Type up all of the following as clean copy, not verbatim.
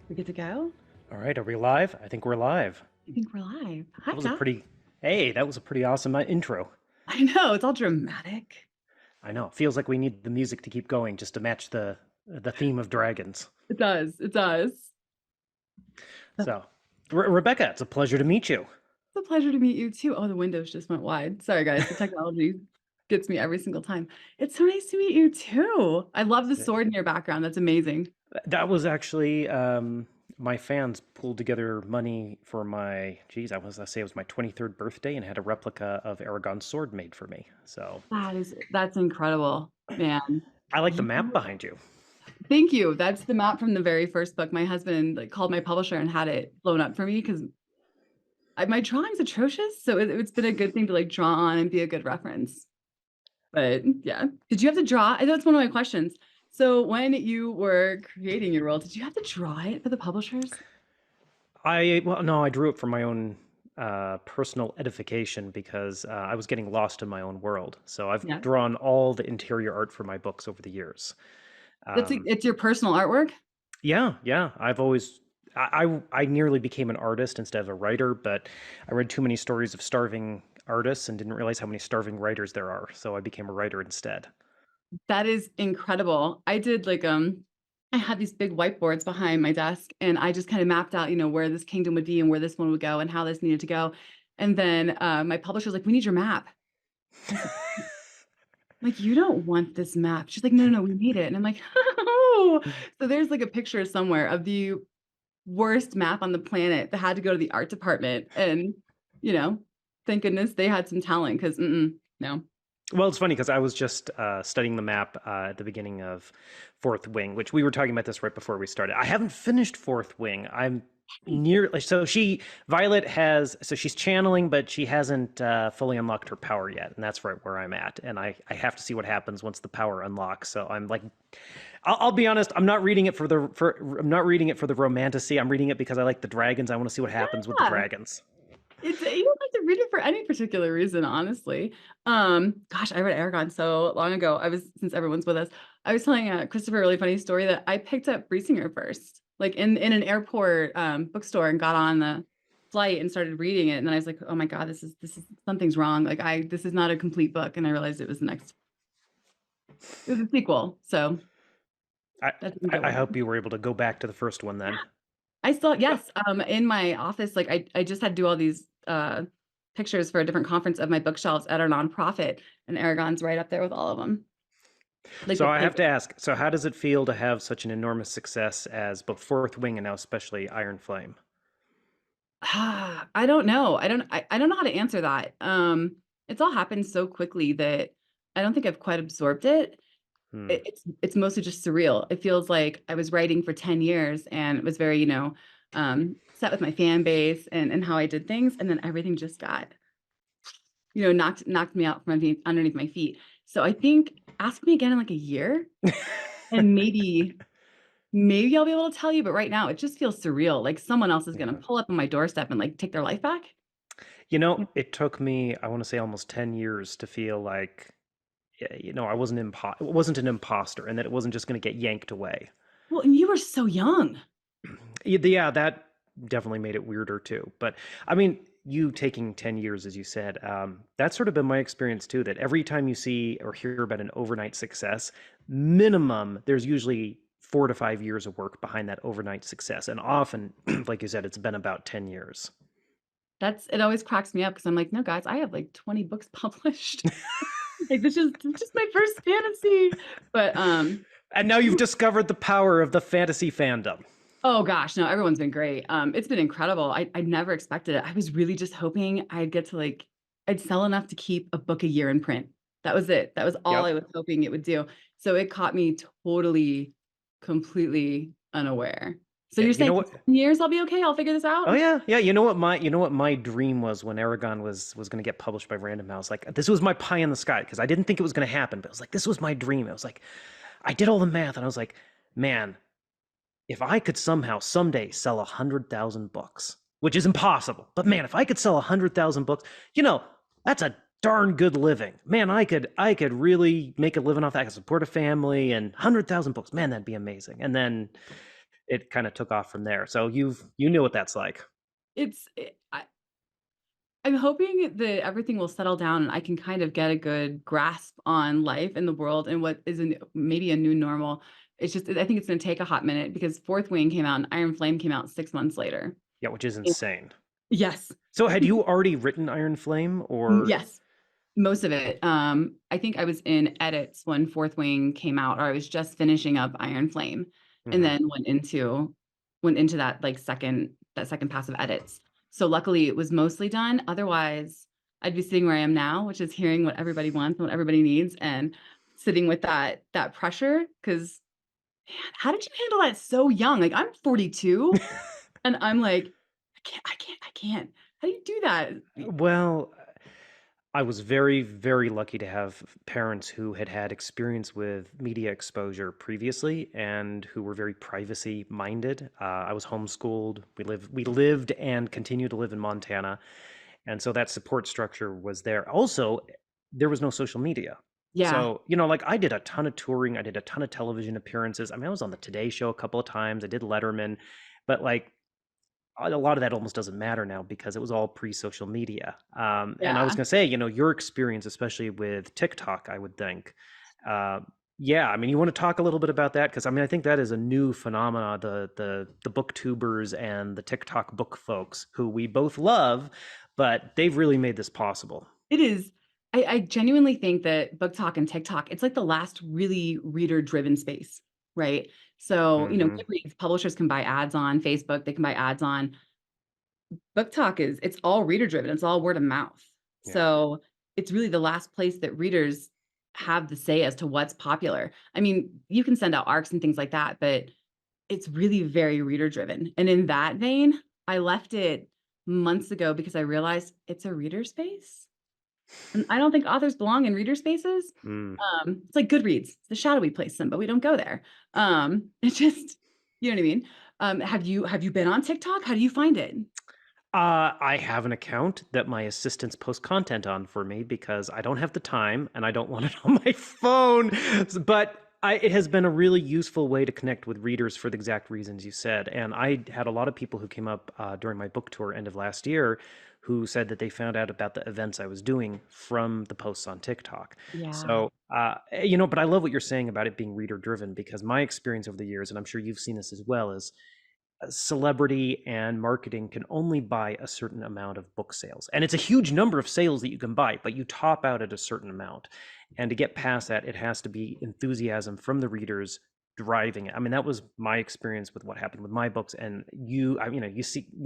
We get to go? All right, are we live? I think we're live. I think we're live. Hi, That was a Tom. pretty, hey, that was a pretty awesome intro. I know, it's all dramatic. I know. Feels like we need the music to keep going just to match the theme of dragons. It does. It does. It's So, Rebecca, it's a pleasure to meet you. a pleasure to meet you too. Oh, the windows just went wide. Sorry, guys. The technology gets me every single time. It's so nice to meet you too. I love the sword in your background. That's amazing. That was actually my fans pulled together money for my, geez, I say it was my 23rd birthday and had a replica of Aragon's sword made for me. So That's incredible, man. I like the map You, behind you. thank you. That's the map from the very first book. My husband like called my publisher and had it blown up for me because my drawing's atrocious. So it's been a good thing to like draw on and be a good reference. But yeah, did you have to draw? I know it's one of my questions. So when you were creating your world, did you have to draw it for the publishers? Well, no, I drew it for my own personal edification because I was getting lost in my own world. So I've Yeah. drawn all the interior art for my books over the years. Um, It's your personal artwork? yeah, yeah, I've always. I nearly became an artist instead of a writer, but I read too many stories of starving artists and didn't realize how many starving writers there are. So I became a writer instead. That is incredible. I did like I had these big whiteboards behind my desk and I just kind of mapped out, where this kingdom would be and where this one would go and how this needed to go. And then my publisher was like, "We need your map." I was like, "You don't want this map." She's like, "No, no, no, we need it." And I'm like, "Oh." So there's like a picture somewhere of the worst map on the planet that had to go to the art department. And, you know, thank goodness they had some talent because, no. Well, it's funny because I was just studying the map at the beginning of Fourth Wing, which we were talking about this right before we started. I haven't finished Fourth Wing. I'm near. So Violet has, so she's channeling, but she hasn't fully unlocked her power yet, and that's right where I'm at. And I have to see what happens once the power unlocks. So I'm like, I'll be honest. I'm not reading it I'm not reading it for the romantasy. I'm reading it because I like the dragons. I want to see what happens with the Yeah. dragons. You don't have to read it for any particular reason, honestly. Gosh, I read Aragon so long ago. Since everyone's with us, I was telling Christopher a really funny story that I picked up Briesinger first, like in an airport bookstore, and got on the flight and started reading it. And then I was like, oh my God, this is something's wrong. Like this is not a complete book. And I realized it was a sequel. So I that didn't I go I well. hope you were able to go back to the first one then. I still, yes, in my office, like I just had to do all these pictures for a different conference of my bookshelves at our nonprofit, and Aragon's right up there with all of them. Like So the I like have to ask, so how does it feel to have such an enormous success as both Fourth Wing and now especially Iron Flame? I don't know. I don't know how to answer that. It's all happened so quickly that I don't think I've quite absorbed it. Hmm. It's mostly just surreal. It feels like I was writing for 10 years and it was very, set with my fan base and how I did things, and then everything just got knocked me out from underneath my feet. So I think ask me again in like a year and maybe I'll be able to tell you, but right now it just feels surreal. Like someone else is gonna Yeah. pull up on my doorstep and like take their life back. Yeah. It took me, I want to say almost 10 years to feel like, I wasn't it wasn't an imposter and that it wasn't just going to get yanked away. Well, and you were so young. Yeah, that definitely made it weirder too. But I mean, you taking 10 years, as you said, that's sort of been my experience too, that every time you see or hear about an overnight success, minimum, there's usually 4 to 5 years of work behind that overnight success. And often, like you said, it's been about 10 years. It always cracks me up because I'm like, no, guys, I have like 20 books published. Like this is just my first fantasy. But And now you've discovered the power of the fantasy fandom. oh gosh, no, everyone's been great. It's been incredible. I never expected it. I was really just hoping I'd get to I'd sell enough to keep a book a year in print. That was it. That was all I Yep. was hoping it would do. So it caught me totally, completely unaware. So Yeah, you're you saying know in what? 10 years I'll be okay? I'll figure this out? Oh yeah, yeah. You know what my dream was when Aragon was going to get published by Random House. Like this was my pie in the sky because I didn't think it was going to happen, but it was like this was my dream. It was like I did all the math and I was like, man, if I could somehow someday sell 100,000 books, which is impossible, but man, if I could sell 100,000 books, that's a darn good living. Man, I could really make a living off that. I could support a family and 100,000 books. Man, that'd be amazing. And then it kind of took off from there. So you know what that's like. It's I'm hoping that everything will settle down and I can kind of get a good grasp on life in the world and what is maybe a new normal. It's just I think it's going to take a hot minute because Fourth Wing came out and Iron Flame came out 6 months later. Yeah, which is Yeah. insane. Yes. So had you already written Iron Flame or? Yes. Most of it. I think I was in edits when Fourth Wing came out, or I was just finishing up Iron Flame, and Mhm. then went into that second pass of edits. So luckily, it was mostly done. Otherwise, I'd be sitting where I am now, which is hearing what everybody wants and what everybody needs, and sitting with that pressure. Because how did you handle that so young? Like I'm 42, and I'm like, I can't. How do you do that? Well, I was very, very lucky to have parents who had had experience with media exposure previously and who were very privacy minded. I was homeschooled. We lived and continue to live in Montana, and so that support structure was there. Also, there was no social media. Yeah, So, like I did a ton of touring, I did a ton of television appearances. I mean, I was on the Today Show a couple of times, I did Letterman, but like a lot of that almost doesn't matter now because it was all pre-social media. And I was yeah. going to say, your experience, especially with TikTok, I would think. Uh, yeah, I mean, you want to talk a little bit about that because I mean, I think that is a new phenomena. The booktubers and the TikTok book folks who we both love, but they've really made this possible. It is. I genuinely think that book talk and TikTok, it's like the last really reader-driven space, right? So, Hmm. Goodreads, publishers can buy ads on Facebook, they can buy ads on. Book talk it's all reader-driven, it's all word of mouth. Yeah. So it's really the last place that readers have the say as to what's popular. I mean, you can send out arcs and things like that, but it's really very reader-driven. And in that vein, I left it months ago because I realized it's a reader space. And I don't think authors belong in reader spaces. Mm. It's like Goodreads. It's the shadowy place, them, but we don't go there. It's just, you know what I mean? Have you been on TikTok? How do you find it? I have an account that my assistants post content on for me because I don't have the time and I don't want it on my phone. But it has been a really useful way to connect with readers for the exact reasons you said. And I had a lot of people who came up during my book tour end of last year who said that they found out about the events I was doing from the posts on TikTok. Yeah. So, but I love what you're saying about it being reader driven because my experience over the years, and I'm sure you've seen this as well, is celebrity and marketing can only buy a certain amount of book sales. And it's a huge number of sales that you can buy, but you top out at a certain amount. And to get past that, it has to be enthusiasm from the readers driving it. I mean, that was my experience with what happened with my books. And we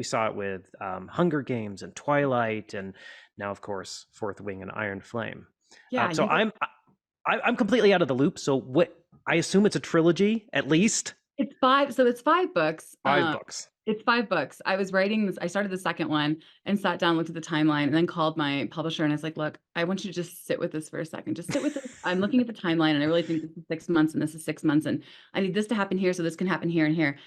saw it with Hunger Games and Twilight, and now, of course, Fourth Wing and Iron Flame. Yeah, So you get I'm completely out of the loop. So what? I assume it's a trilogy at least. it's 5 books. 5 books. It's 5 books. I was writing this I started the second one and sat down, looked at the timeline, and then called my publisher and I was like, "Look, I want you to just sit with this for a second. Just sit with this. I'm looking at the timeline and I really think this is 6 months and this is 6 months and I need this to happen here so this can happen here and here.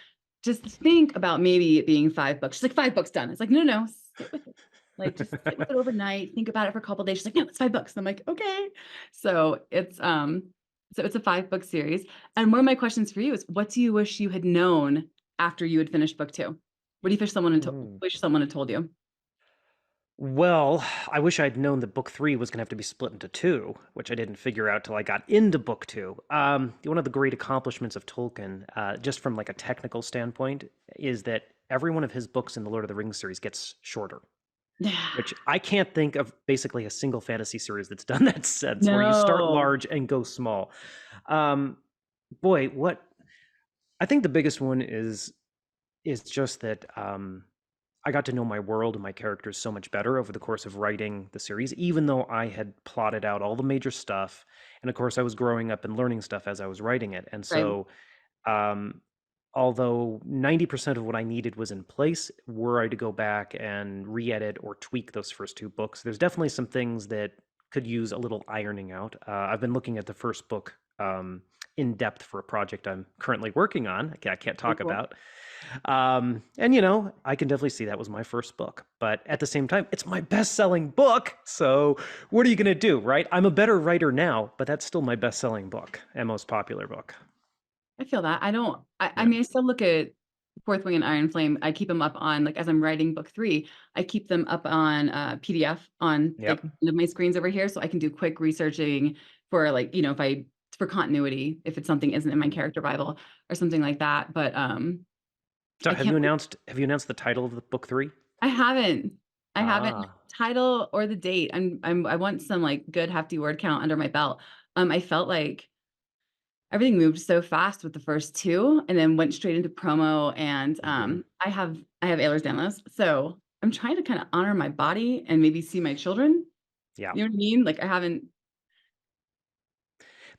Just think about maybe it being 5 books." She's like, "5 books done." It's like, "No, no, no, sit with it. Like, just sit with it overnight, think about it for a couple days." She's like, "No, it's 5 books." And I'm like, "Okay." So it's a 5-book series. And one of my questions for you is, what do you wish you had known after you had finished book 2? What do you Mm. wish someone had told you? Well, I wish I'd known that book 3 was going to have to be split into two, which I didn't figure out till I got into book 2. One of the great accomplishments of Tolkien, just from like a technical standpoint, is that every one of his books in the Lord of the Rings series gets shorter, Yeah. which I can't think of basically a single fantasy series that's done that sense, where you start No. large and go small. Um, Boy, what I think the biggest one is just that I got to know my world and my characters so much better over the course of writing the series, even though I had plotted out all the major stuff. And of course, I was growing up and learning stuff as I was writing it. And Right. so, um, although 90% of what I needed was in place, were I to go back and re edit or tweak those first 2 books, there's definitely some things that could use a little ironing out. I've been looking at the first book in depth for a project I'm currently working on. I can't Very talk cool. about. And I can definitely see that was my first book, but at the same time, it's my best-selling book. So what are you going to do, right? I'm a better writer now, but that's still my best-selling book and most popular book. I feel that. I don't I Yeah. mean, I still look at Fourth Wing and Iron Flame, I keep them up on, like, as I'm writing book 3, I keep them up on PDF on like Yep. one of my screens over here, so I can do quick researching for, like, if I for continuity, if it's something isn't in my character Bible or something like that. But So I can't. have you announced the title of the book 3? I haven't. I haven't Ah. title or the date. I want some like good hefty word count under my belt. I felt like everything moved so fast with the first 2 and then went straight into promo, and, Hmm. I have Ehlers-Danlos, so I'm trying to kinda honor my body and maybe see my children, Yeah. you know what I mean? Like, I haven't.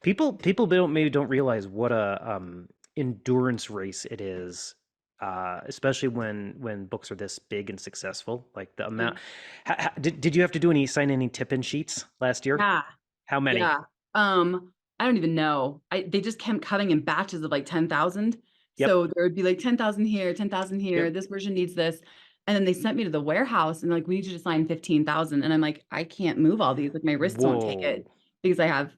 People don't maybe don't realize what a endurance race it is, especially when books are this big and successful. Like the Yeah. amount. Did you have to do any sign any tip-in sheets last year? Yeah. How many? Yeah. I don't even know. They just kept coming in batches of, like, 10,000. Yep. So there would be, like, 10,000 here, 10,000 here, Yep. this version needs this, and then they sent me to the warehouse and they're like, "We need you to sign 15,000," and I'm like, "I can't move all these, like, my wrists won't take it," Whoa. because I have,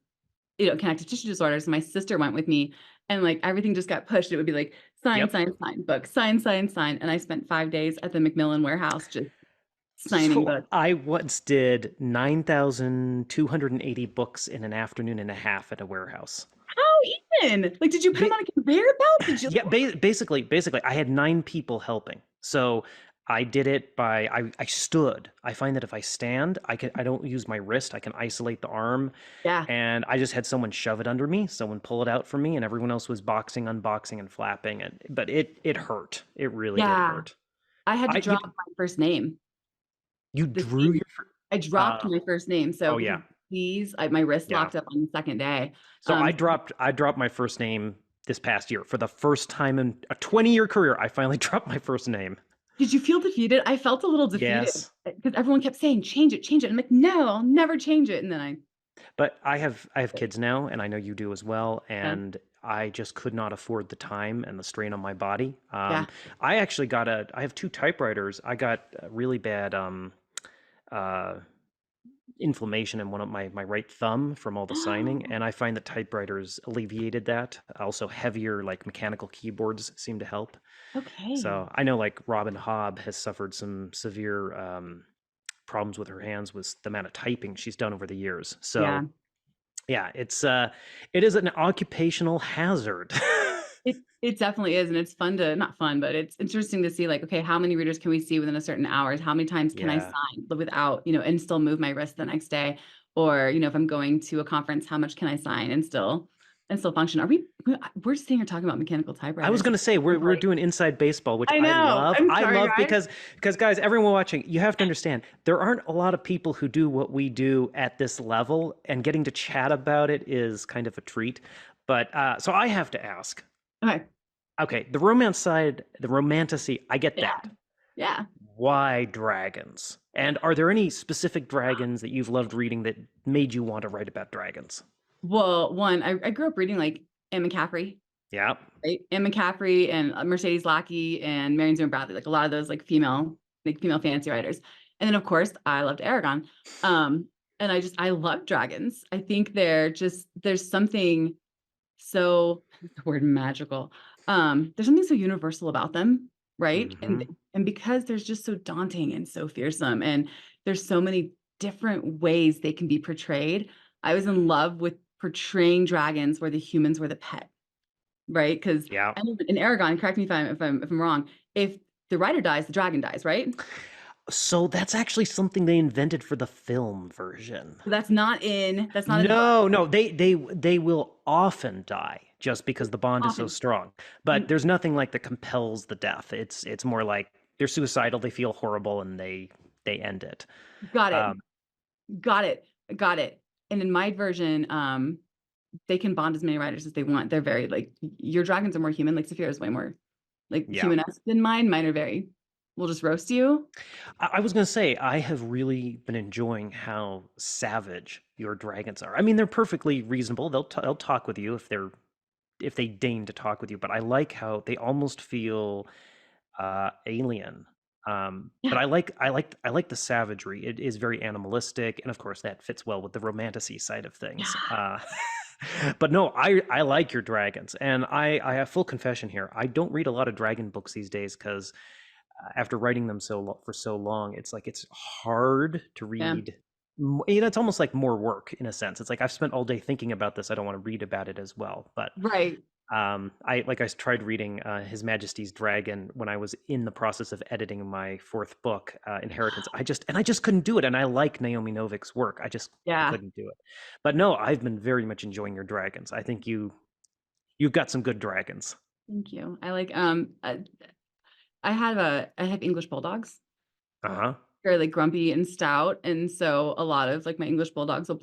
connective tissue disorders. So my sister went with me, and, like, everything just got pushed. It would be like, "Sign, Yep. sign, sign, book, sign, sign, sign," and I spent 5 days at the Macmillan warehouse just signing So books. I once did 9,280 books in an afternoon and a half at a warehouse. How even? Like, did you put them Ba- on a conveyor belt? Did you? yeah, basically, I had 9 people helping. So I did it by I stood. I find that if I stand, I don't use my wrist. I can isolate the arm, Yeah. and I just had someone shove it under me, someone pull it out for me, and everyone else was boxing, unboxing, and flapping. And but it hurt. It really did Yeah. hurt. I had to I you drop my first name. you The drew scene your I dropped uh my first name, so oh yeah, because my wrist yeah. locked up on the 2nd day. So I Um, dropped my first name this past year for the first time in a 20-year career. I finally dropped my first name. did you feel defeated? I felt a little defeated, Yes. because everyone kept saying, "Change it, change it." I'm like, "No, I'll never change it." And then But I have kids now, and I know you do as well, yeah, and I just could not afford the time and the strain on my body. yeah. I actually I have 2 typewriters. I got a really bad uh, inflammation in one of my right thumb from all the signing, and I find that typewriters alleviated that. Also, heavier like mechanical keyboards seem to help. So Okay. I know like Robin Hobb has suffered some severe problems with her hands with the amount of typing she's done over the years. Yeah. So yeah, it is an occupational hazard. It definitely is, and it's fun to not fun, but it's interesting to see, like, okay, how many readers can we see within a certain hours? How many times can I Yeah. sign without, and still move my wrist the next day? Or, if I'm going to a conference, how much can I sign and still function? We're sitting here talking about mechanical I was typewriters. gonna say we're doing inside baseball, which I I know. love. I'm I sorry, love guys. because guys, everyone watching, you have to understand there aren't a lot of people who do what we do at this level, and getting to chat about it is kind of a treat. But so I have to ask. Okay. Okay, the romance side, the romantasy, I get Yeah. that. Yeah. Why dragons? And are there any specific dragons that you've loved reading that made you want to write about dragons? Well, one, I grew up reading like Anne McCaffrey, Yeah. right? Anne McCaffrey and Mercedes Lackey and Marion Zimmer Bradley, like a lot of those like female fantasy writers. And then of course I loved Aragon. Um, and I love dragons. I think there's something so the word magical. There's something so universal about them, right? And Mm-hmm. and because there's just so daunting and so fearsome, and there's so many different ways they can be portrayed. I was in love with portraying dragons where the humans were the pet, right? Because Yeah. in Aragon, correct me if I'm wrong, if the writer dies, the dragon dies, right? So that's actually something they invented for the film version. So that's not in the book. No, no, they will often die just because the bond is so Often. strong. But Mm, there's nothing like that compels the death. It's more like they're suicidal, they feel horrible, and they end it. got it. Um, Got it. Got it. And in my version, they can bond as many writers as they want. They're very like your dragons are more human. Like Saphira is way more like yeah. human-esque than mine. Mine are very, we'll just roast you. I was gonna say I have really been enjoying how savage your dragons are. I mean, they're perfectly reasonable. They'll talk with you if they deign to talk with you. But I like how they almost feel alien. But Yeah. I like the savagery. It is very animalistic, and of course that fits well with the romantasy side of things. Yeah. But no, I like your dragons, and I have full confession here. I don't read a lot of dragon books these days because after writing them for so long, it's like it's hard to Yeah. read. It's almost like more work in a sense. It's like I've spent all day thinking about this. I don't want to read about it as well. But Right. I tried reading His Majesty's Dragon when I was in the process of editing my fourth book, Inheritance. I just couldn't do it. And I like Naomi Novik's work. I Yeah. couldn't do it. But no, I've been very much enjoying your dragons. I think you've got some good dragons. Thank you. I like I have English bulldogs. Uh-huh. Very like grumpy and stout, and so a lot of like my English bulldogs will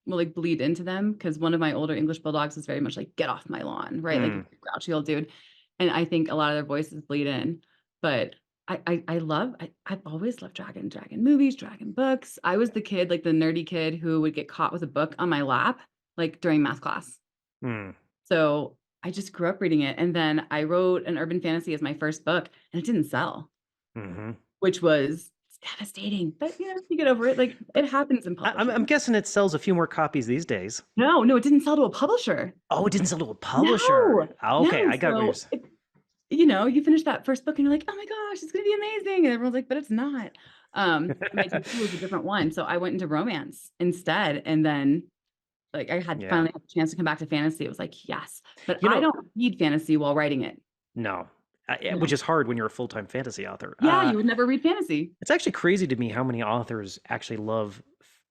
like bleed into them because one of my older English bulldogs is very much like get off my lawn, right? Like a Mm, grouchy old dude, and I think a lot of their voices bleed in. But I've always loved dragon movies, dragon books. I was the kid, like the nerdy kid who would get caught with a book on my lap like during math class. mm, So I just grew up reading it, and then I wrote an urban fantasy as my first book, and it didn't sell, mm-hmm. which was devastating, but, you get over it, like, it happens in I'm publishing. guessing it sells a few more copies these days. No, no, it didn't sell to a publisher. Oh, it didn't sell to a publisher. No, Ah, okay, no, I got what you're so, saying. you finish that first book and you're like, "Oh my gosh, it's gonna be amazing," and everyone's like, "But it's not." My DP was a different one, so I went into romance instead, and then, like, I had Yeah. finally had a chance to come back to fantasy, it was like, "Yes," but You I know, don't read fantasy while writing it. no. Which No. is hard when you're a full-time fantasy author. Yeah, you would never read fantasy. It's actually crazy to me how many authors actually love,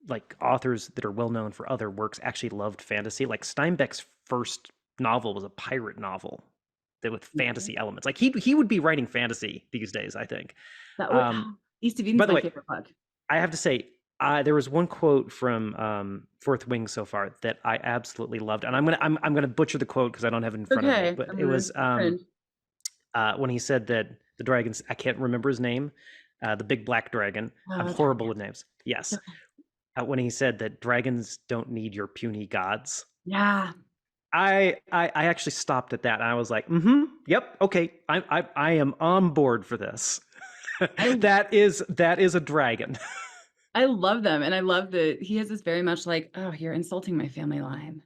like authors that are well known for other works actually loved fantasy. Like Steinbeck's first novel was a pirate novel that with Mhm. fantasy elements. Like he would be writing fantasy these days, I think. That would Um, East of by Eden's the my way, favorite book. I have to say, there was one quote from Fourth Wing so far that I absolutely loved, and I'm gonna butcher the quote because I don't have it in front of me, Okay, but I'm it gonna was cringe. when he said that the dragons, I can't remember his name, the big black dragon. I'm Oh, horrible Darkman. with names. Yes. It's okay. When he said that dragons don't need your puny gods. Yeah. I actually stopped at that and I was like, mm-hmm, yep, okay. I am on board for this. I that is a dragon. I love them, and I love that he has this very much like, "Oh, you're insulting my family line."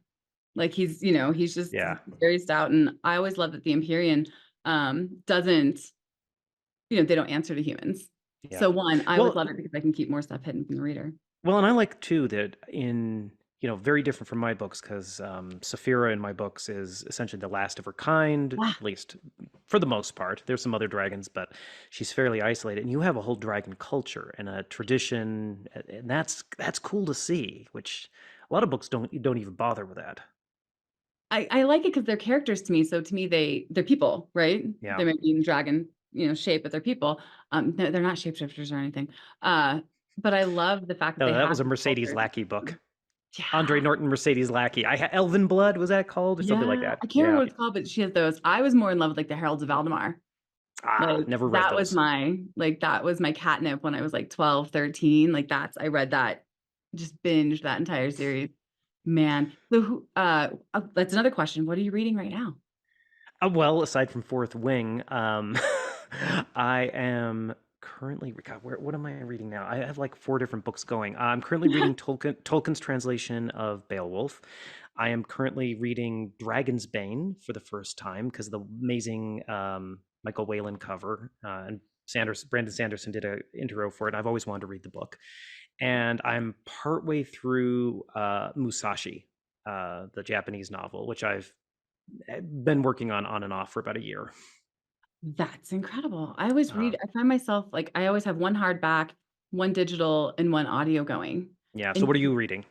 Like, he's just Yeah. very stout, and I always love that the Empyrean, doesn't they don't answer to humans. Yeah. So, one, I always Well, love it because I can keep more stuff hidden from the reader. Well, and I like too that in, very different from my books because Saphira in my books is essentially the last of her kind, Yeah. at least for the most part. There's some other dragons, but she's fairly isolated. And you have a whole dragon culture and a tradition, and that's cool to see. Which a lot of books don't even bother with that. I like it because 'cause they're characters to me, so to me, they're people, right? Yeah, They might be in dragon, shape, but they're people. They're not shapeshifters or anything. But I love the fact that no, they that have was a this Mercedes culture. Lackey book. Andre Yeah. Norton Mercedes Lackey. Elven Blood was that called or something like Yeah, that? I can't remember Yeah. what it's called, but she has those. I was more in love with, like, the Heralds of Valdemar. Ah, Like, never read those. that was my catnip when I was, like, 12, 13. Like, I read that, just binged that entire series. Man, so that's another question. What are you reading right now? Well, aside from Fourth Wing, I am currently God, what am I reading now? I have like four different books going. I'm currently reading Tolkien's translation of Beowulf. I am currently reading Dragon's Bane for the first time because of the amazing Michael Whalen cover, and Brandon Sanderson did an intro for it. I've always wanted to read the book, and I'm partway through Musashi, the Japanese novel, which I've been working on and off for about a year. That's incredible. I always Uh, read I find myself, like, I always have one hardback, one digital, and one audio going. yeah. So And what are you reading?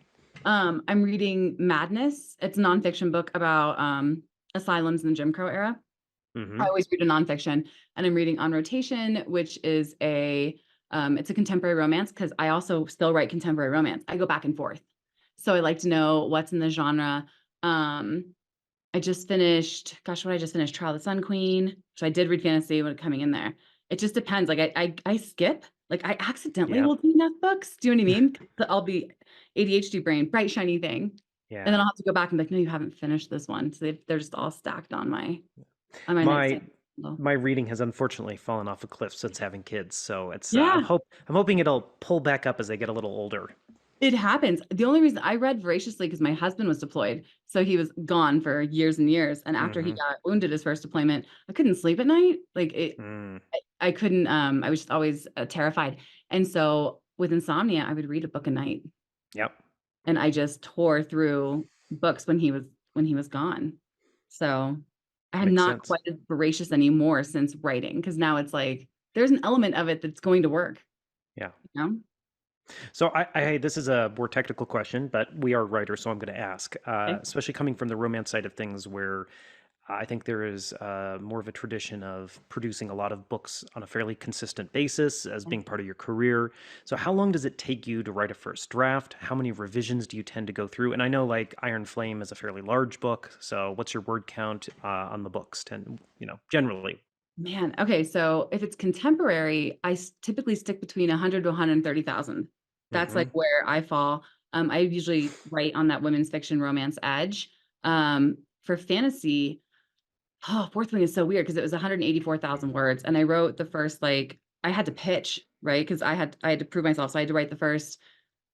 I'm reading Madness. It's a nonfiction book about, asylums in the Jim Crow era. I Hmm. always read a nonfiction, and I'm reading On Rotation, which is it's a contemporary romance because I also still write contemporary romance. I go back and forth. So I like to know what's in the genre. Um, I just finished, gosh, what I just finished? Trial of the Sun Queen. So I did read fantasy when coming in there. It just depends. Like I skip. Like I accidentally Yeah. will do enough books. Do you know what I mean? I'll be ADHD brain, bright shiny thing, and then Yeah. I'll have to go back and be like, no, you haven't finished this one. So they're just all stacked on my My nightstand. Kindle. my reading has unfortunately fallen off a cliff since having kids. So it's Yeah. I'm hoping it'll pull back up as they get a little older. It happens. The only reason I read voraciously because my husband was deployed. So he was gone for years and years. And after he Hmm. got wounded his first deployment, I couldn't sleep at night. Like it, Mm. I couldn't, I was just always terrified. And so with insomnia, I would read a book a night Yep. and I just tore through books when he was gone. So I'm Makes not sense. quite as voracious anymore since writing because now it's like there's an element of it that's going to work, Yeah. you know? So this is a more technical question, but we are writers, so I'm going to ask, Okay. especially coming from the romance side of things, where I think there is more of a tradition of producing a lot of books on a fairly consistent basis as being part of your career. So, how long does it take you to write a first draft? How many revisions do you tend to go through? And I know, like, Iron Flame is a fairly large book. So, what's your word count on the books? Generally. Man, okay, so if it's contemporary, typically stick between 100 to 130,000. That's like Hmm. where I fall. I usually write on that women's fiction romance edge. For fantasy, oh, Fourth Wing is so weird because it was 184,000 words, and I wrote the first like I had to pitch, right? Because I had to prove myself, so I had to write the first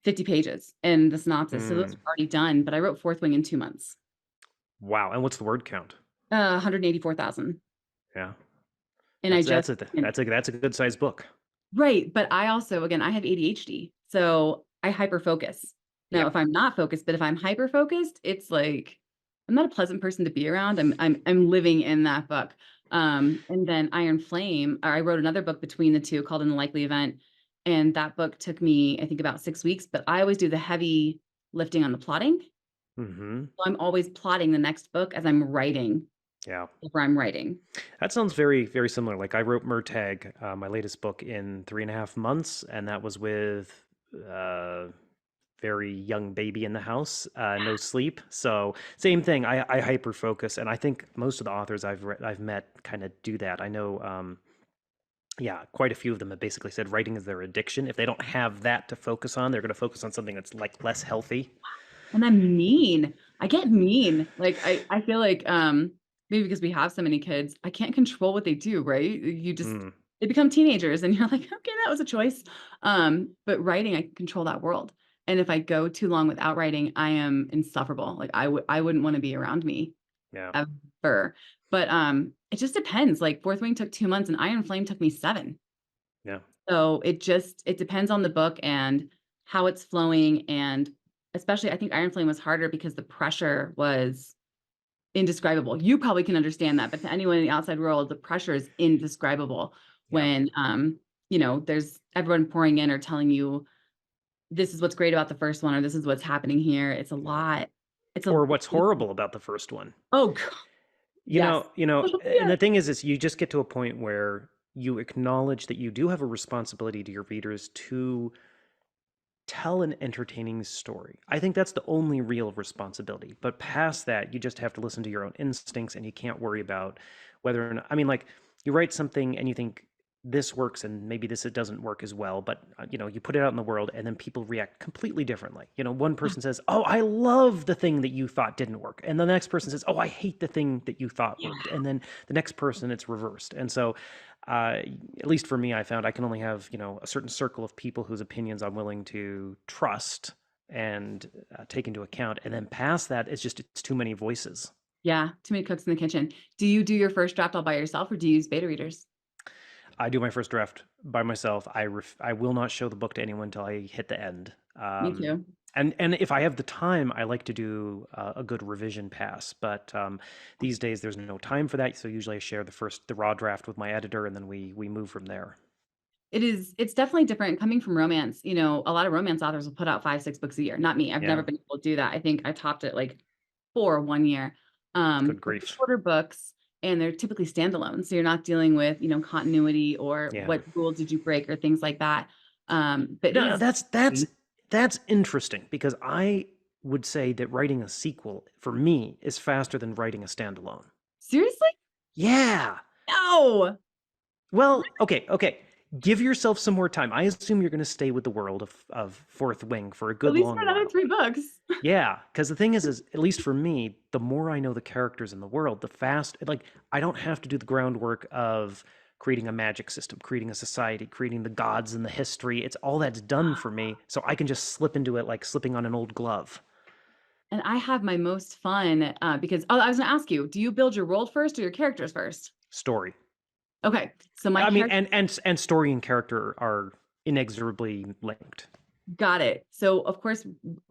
50 pages and the synopsis. So those Mm. are already done, but I wrote Fourth Wing in 2 months. Wow. And what's the word count? 184,000, Yeah. and I just and That's a good sized book. right, but I also again, I have ADHD, so I hyper focus. Now, Yep. if I'm not focused, but if I'm hyper focused, it's like I'm not a pleasant person to be around. I'm living in that book. And then Iron Flame, or I wrote another book between the two called In the Likely Event, and that book took me, I think, about 6 weeks. But I always do the heavy lifting on the plotting, Hmm. so I'm always plotting the next book as I'm writing, Yeah. where I'm writing. That sounds very, very similar. Like I wrote MURTAGH, my latest book, in 3.5 months, and that was with a very young baby in the house, no sleep. So same thing. I hyper focus, and I think most of the authors I've met kind of do that. I know, yeah, quite a few of them have basically said writing is their addiction. If they don't have that to focus on, they're going to focus on something that's like less healthy. And I'm mean. I get mean. Like I feel like maybe because we have so many kids, I can't control what they do, right? You just Mm, they become teenagers and you're like, okay, that was a choice. But writing, I can control that world. And if I go too long without writing, I am insufferable. Like I wouldn't want to be around me yeah, ever. But it just depends. Like Fourth Wing took 2 months and Iron Flame took me 7. yeah. So it depends on the book and how it's flowing, and especially I think Iron Flame was harder because the pressure was indescribable. You probably can understand that, but to anyone in the outside world, the pressure is indescribable Yeah. when there's everyone pouring in or telling you this is what's great about the first one or this is what's happening here. It's a lot. It's a Or what's horrible about the first one. oh God, yes. Social And media. the thing is you just get to a point where you acknowledge that you do have a responsibility to your readers to tell an entertaining story. I think that's the only real responsibility. But past that, you just have to listen to your own instincts and you can't worry about whether or not, I mean, like, you write something and you think this works and maybe this it doesn't work as well, but you put it out in the world and then people react completely differently. One person says, "Oh, I love the thing that you thought didn't work." And the next person says, "Oh, I hate the thing that you thought Yeah. worked." And then the next person it's reversed. And so at least for me, I found I can only have a certain circle of people whose opinions I'm willing to trust and take into account, and then past that, it's too many voices. Yeah. Too many cooks in the kitchen. Do you do your first draft all by yourself or do you use beta readers? I do my first draft by myself. I will not show the book to anyone until I hit the end. Me too. And if I have the time, I like to do a good revision pass. But these days, there's no time for that. So usually, I share the raw draft with my editor, and then we move from there. It's definitely different coming from romance. A lot of romance authors will put out 5, 6 books a year. Not me. I've never Yeah, been able to do that. I think I topped it like 4 one year. good But they're grief. shorter books and they're typically standalone. So you're not dealing with, continuity or Yeah. what rule did you break or things like that. But it No, is that's interesting because I would say that writing a sequel for me is faster than writing a standalone. seriously? Yeah. No. Well, okay. Give yourself some more time. I assume you're going to stay with the world of Fourth Wing for a At good least for long another while. 3 books. Yeah, because the thing is, at least for me, the more I know the characters in the world, the fast, like, I don't have to do the groundwork of creating a magic system, creating a society, creating the gods and the history. It's all that's done for me. So I can just slip into it like slipping on an old glove. And I have my most fun because I was going to ask you, do you build your world first or your characters first? Story. Okay, so my I mean, character and story and character are inexorably linked. got it. So of course,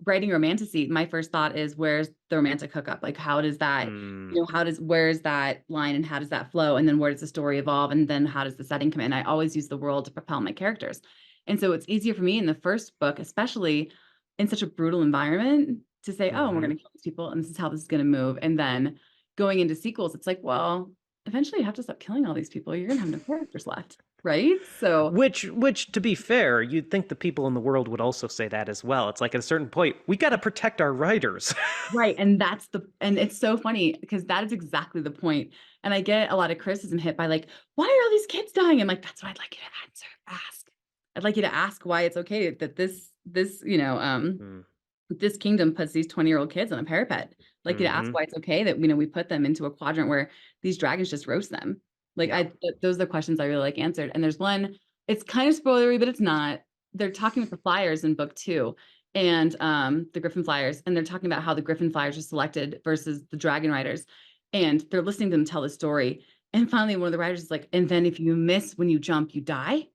writing romantasy, my first thought is where's the romantic hookup? Like how does that, Mm, where's that line and how does that flow? And then where does the story evolve? And then how does the setting come in? I always use the world to propel my characters. And so it's easier for me in the first book, especially in such a brutal environment, to say, oh, we're hmm going to kill these people and this is how this is going to move. And then going into sequels, it's like, well, eventually you have to stop killing all these people. You're going to have no characters left. Right. So Which, to be fair, you'd think the people in the world would also say that as well. It's like at a certain point, we got to protect our writers. right. And it's so funny because that is exactly the point. And I get a lot of criticism hit by like, why are all these kids dying? I'm like, that's what I'd like you to ask. I'd like you to ask why it's okay that Mm, this kingdom puts these 20-year-old kids on a parapet. I'd like you to ask hmm why it's okay that, we put them into a quadrant where these dragons just roast them. Like Yeah. those are the questions I really like answered. And there's one, it's kind of spoilery, but it's not. They're talking with the Flyers in book 2 and the Griffin Flyers, and they're talking about how the Griffin Flyers are selected versus the Dragon Riders. And they're listening to them tell the story. And finally, one of the riders is like, and then if you miss when you jump, you die.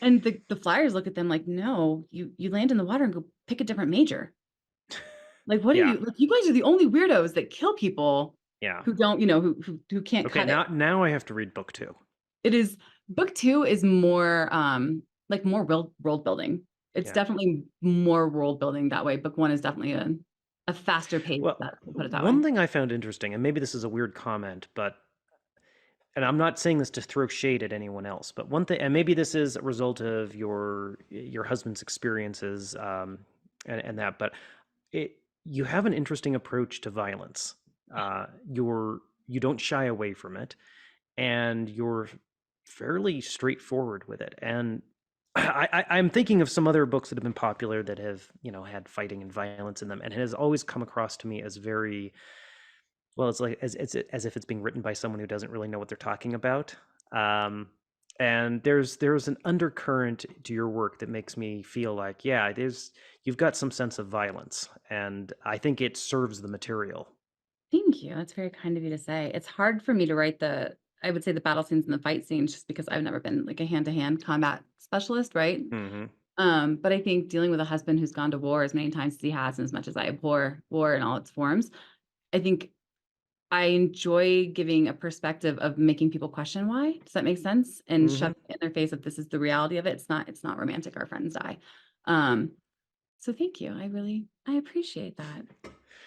And the Flyers look at them like, no, you land in the water and go pick a different major. Like, what are Yeah. you like? You guys are the only weirdos that kill people Yeah. who don't, who can't Okay, cut it. now I have to read book 2. It is book 2 is more like more world building. It's Yeah. definitely more world building that way. Book 1 is definitely a faster pace, Well, that put it that way. one thing I found interesting, and maybe this is a weird comment, but and I'm not saying this to throw shade at anyone else, but one thing, and maybe this is a result of your husband's experiences, and that, but you have an interesting approach to violence. You don't shy away from it, and you're fairly straightforward with it. And I'm thinking of some other books that have been popular that have, had fighting and violence in them, and it has always come across to me as very well. It's like as if it's being written by someone who doesn't really know what they're talking about. Um, and there's an undercurrent to your work that makes me feel like, yeah, you've got some sense of violence, and I think it serves the material. Thank you. That's very kind of you to say. It's hard for me to write I would say the battle scenes and the fight scenes just because I've never been like a hand-to-hand combat specialist, right? Hmm But I think dealing with a husband who's gone to war as many times as he has, and as much as I abhor war in all its forms, I think I enjoy giving a perspective of making people question why. Does that make sense? And hmm shove it in their face that this is the reality of it. It's not romantic. Our friends die. Um, so thank you. I appreciate that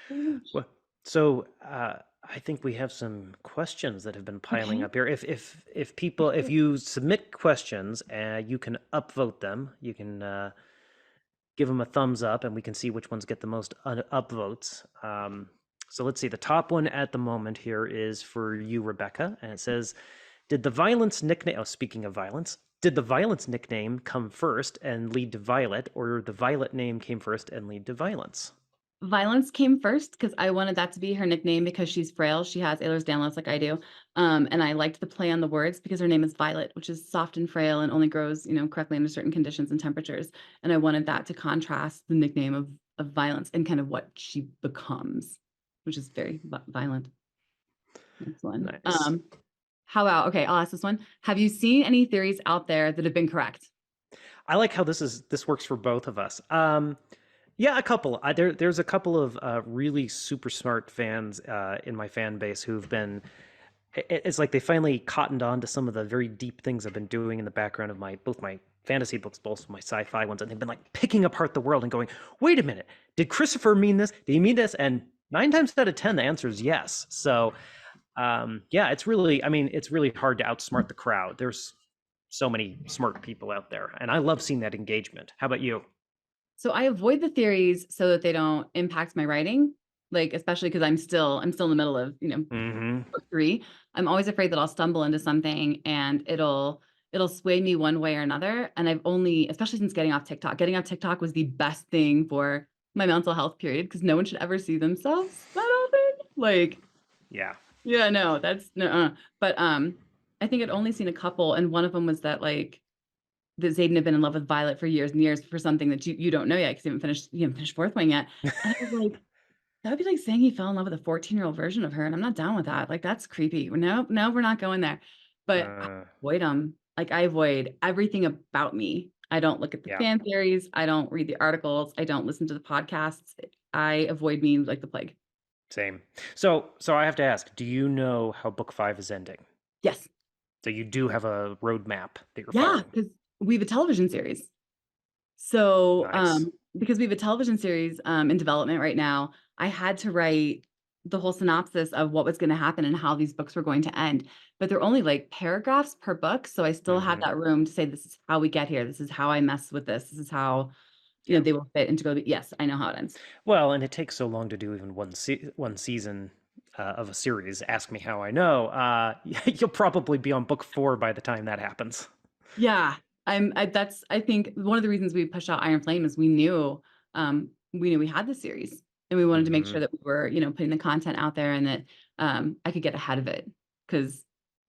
very much. Well, so I think we have some questions that have been piling Okay. up here. If you submit questions, you can upvote them. You can give them a thumbs up, and we can see which ones get the most upvotes. So let's see. The top one at the moment here is for you, Rebecca, and it says, "Did the violence nickname?" Oh, speaking of violence, did the violence nickname come first and lead to Violet, or the Violet name came first and lead to violence? Violence came first because I wanted that to be her nickname because she's frail. She has Ehlers-Danlos like I do. And I liked the play on the words because her name is Violet, which is soft and frail and only grows, correctly under certain conditions and temperatures. And I wanted that to contrast the nickname of Violence and kind of what she becomes, which is very violent. Next one. Nice. How about, okay, I'll ask this one. Have you seen any theories out there that have been correct? I like how this works for both of us. Yeah, a couple. There's a couple of really super smart fans in my fan base who've been. It's like they finally cottoned on to some of the very deep things I've been doing in the background of both my fantasy books, both my sci-fi ones, and they've been like picking apart the world and going, "Wait a minute, did Christopher mean this? Did he mean this?" And 9 times out of 10, the answer is yes. So, yeah, it's really hard to outsmart the crowd. There's so many smart people out there, and I love seeing that engagement. How about you? So I avoid the theories so that they don't impact my writing, like especially because I'm still in the middle of, Hmm book 3. I'm always afraid that I'll stumble into something and it'll sway me one way or another. And I've only, especially since getting off TikTok was the best thing for my mental health period because no one should ever see themselves that often. Like, Yeah. yeah, no, that's no. But I think I'd only seen a couple, and one of them was that like that Xaden had been in love with Violet for years and years for something that you don't know yet because you haven't finished Fourth Wing yet. And I was like, that would be like saying he fell in love with a 14-year-old version of her, and I'm not down with that. Like that's creepy. No, no, we're not going there. But I Uh, avoid them. Like I avoid everything about me. I don't look at the yeah, fan theories. I don't read the articles. I don't listen to the podcasts. I avoid memes like the plague. same. So I have to ask, do you know how book 5 is ending? Yes. So you do have a roadmap that you're Yeah, following. because we have a television series. So, Nice. because we have a television series in development right now, I had to write the whole synopsis of what was going to happen and how these books were going to end. But they're only like paragraphs per book. So I still had Hmm. that room to say, this is how we get here. This is how I mess with this. This is how, Yeah. they will fit into go. Yes, I know how it ends. Well, and it takes so long to do even one season of a series. Ask me how I know. You'll probably be on book 4 by the time that happens. Yeah. I think one of the reasons we pushed out Iron Flame is we knew we had the series and we wanted to make Hmm. sure that we were, putting the content out there and that I could get ahead of it because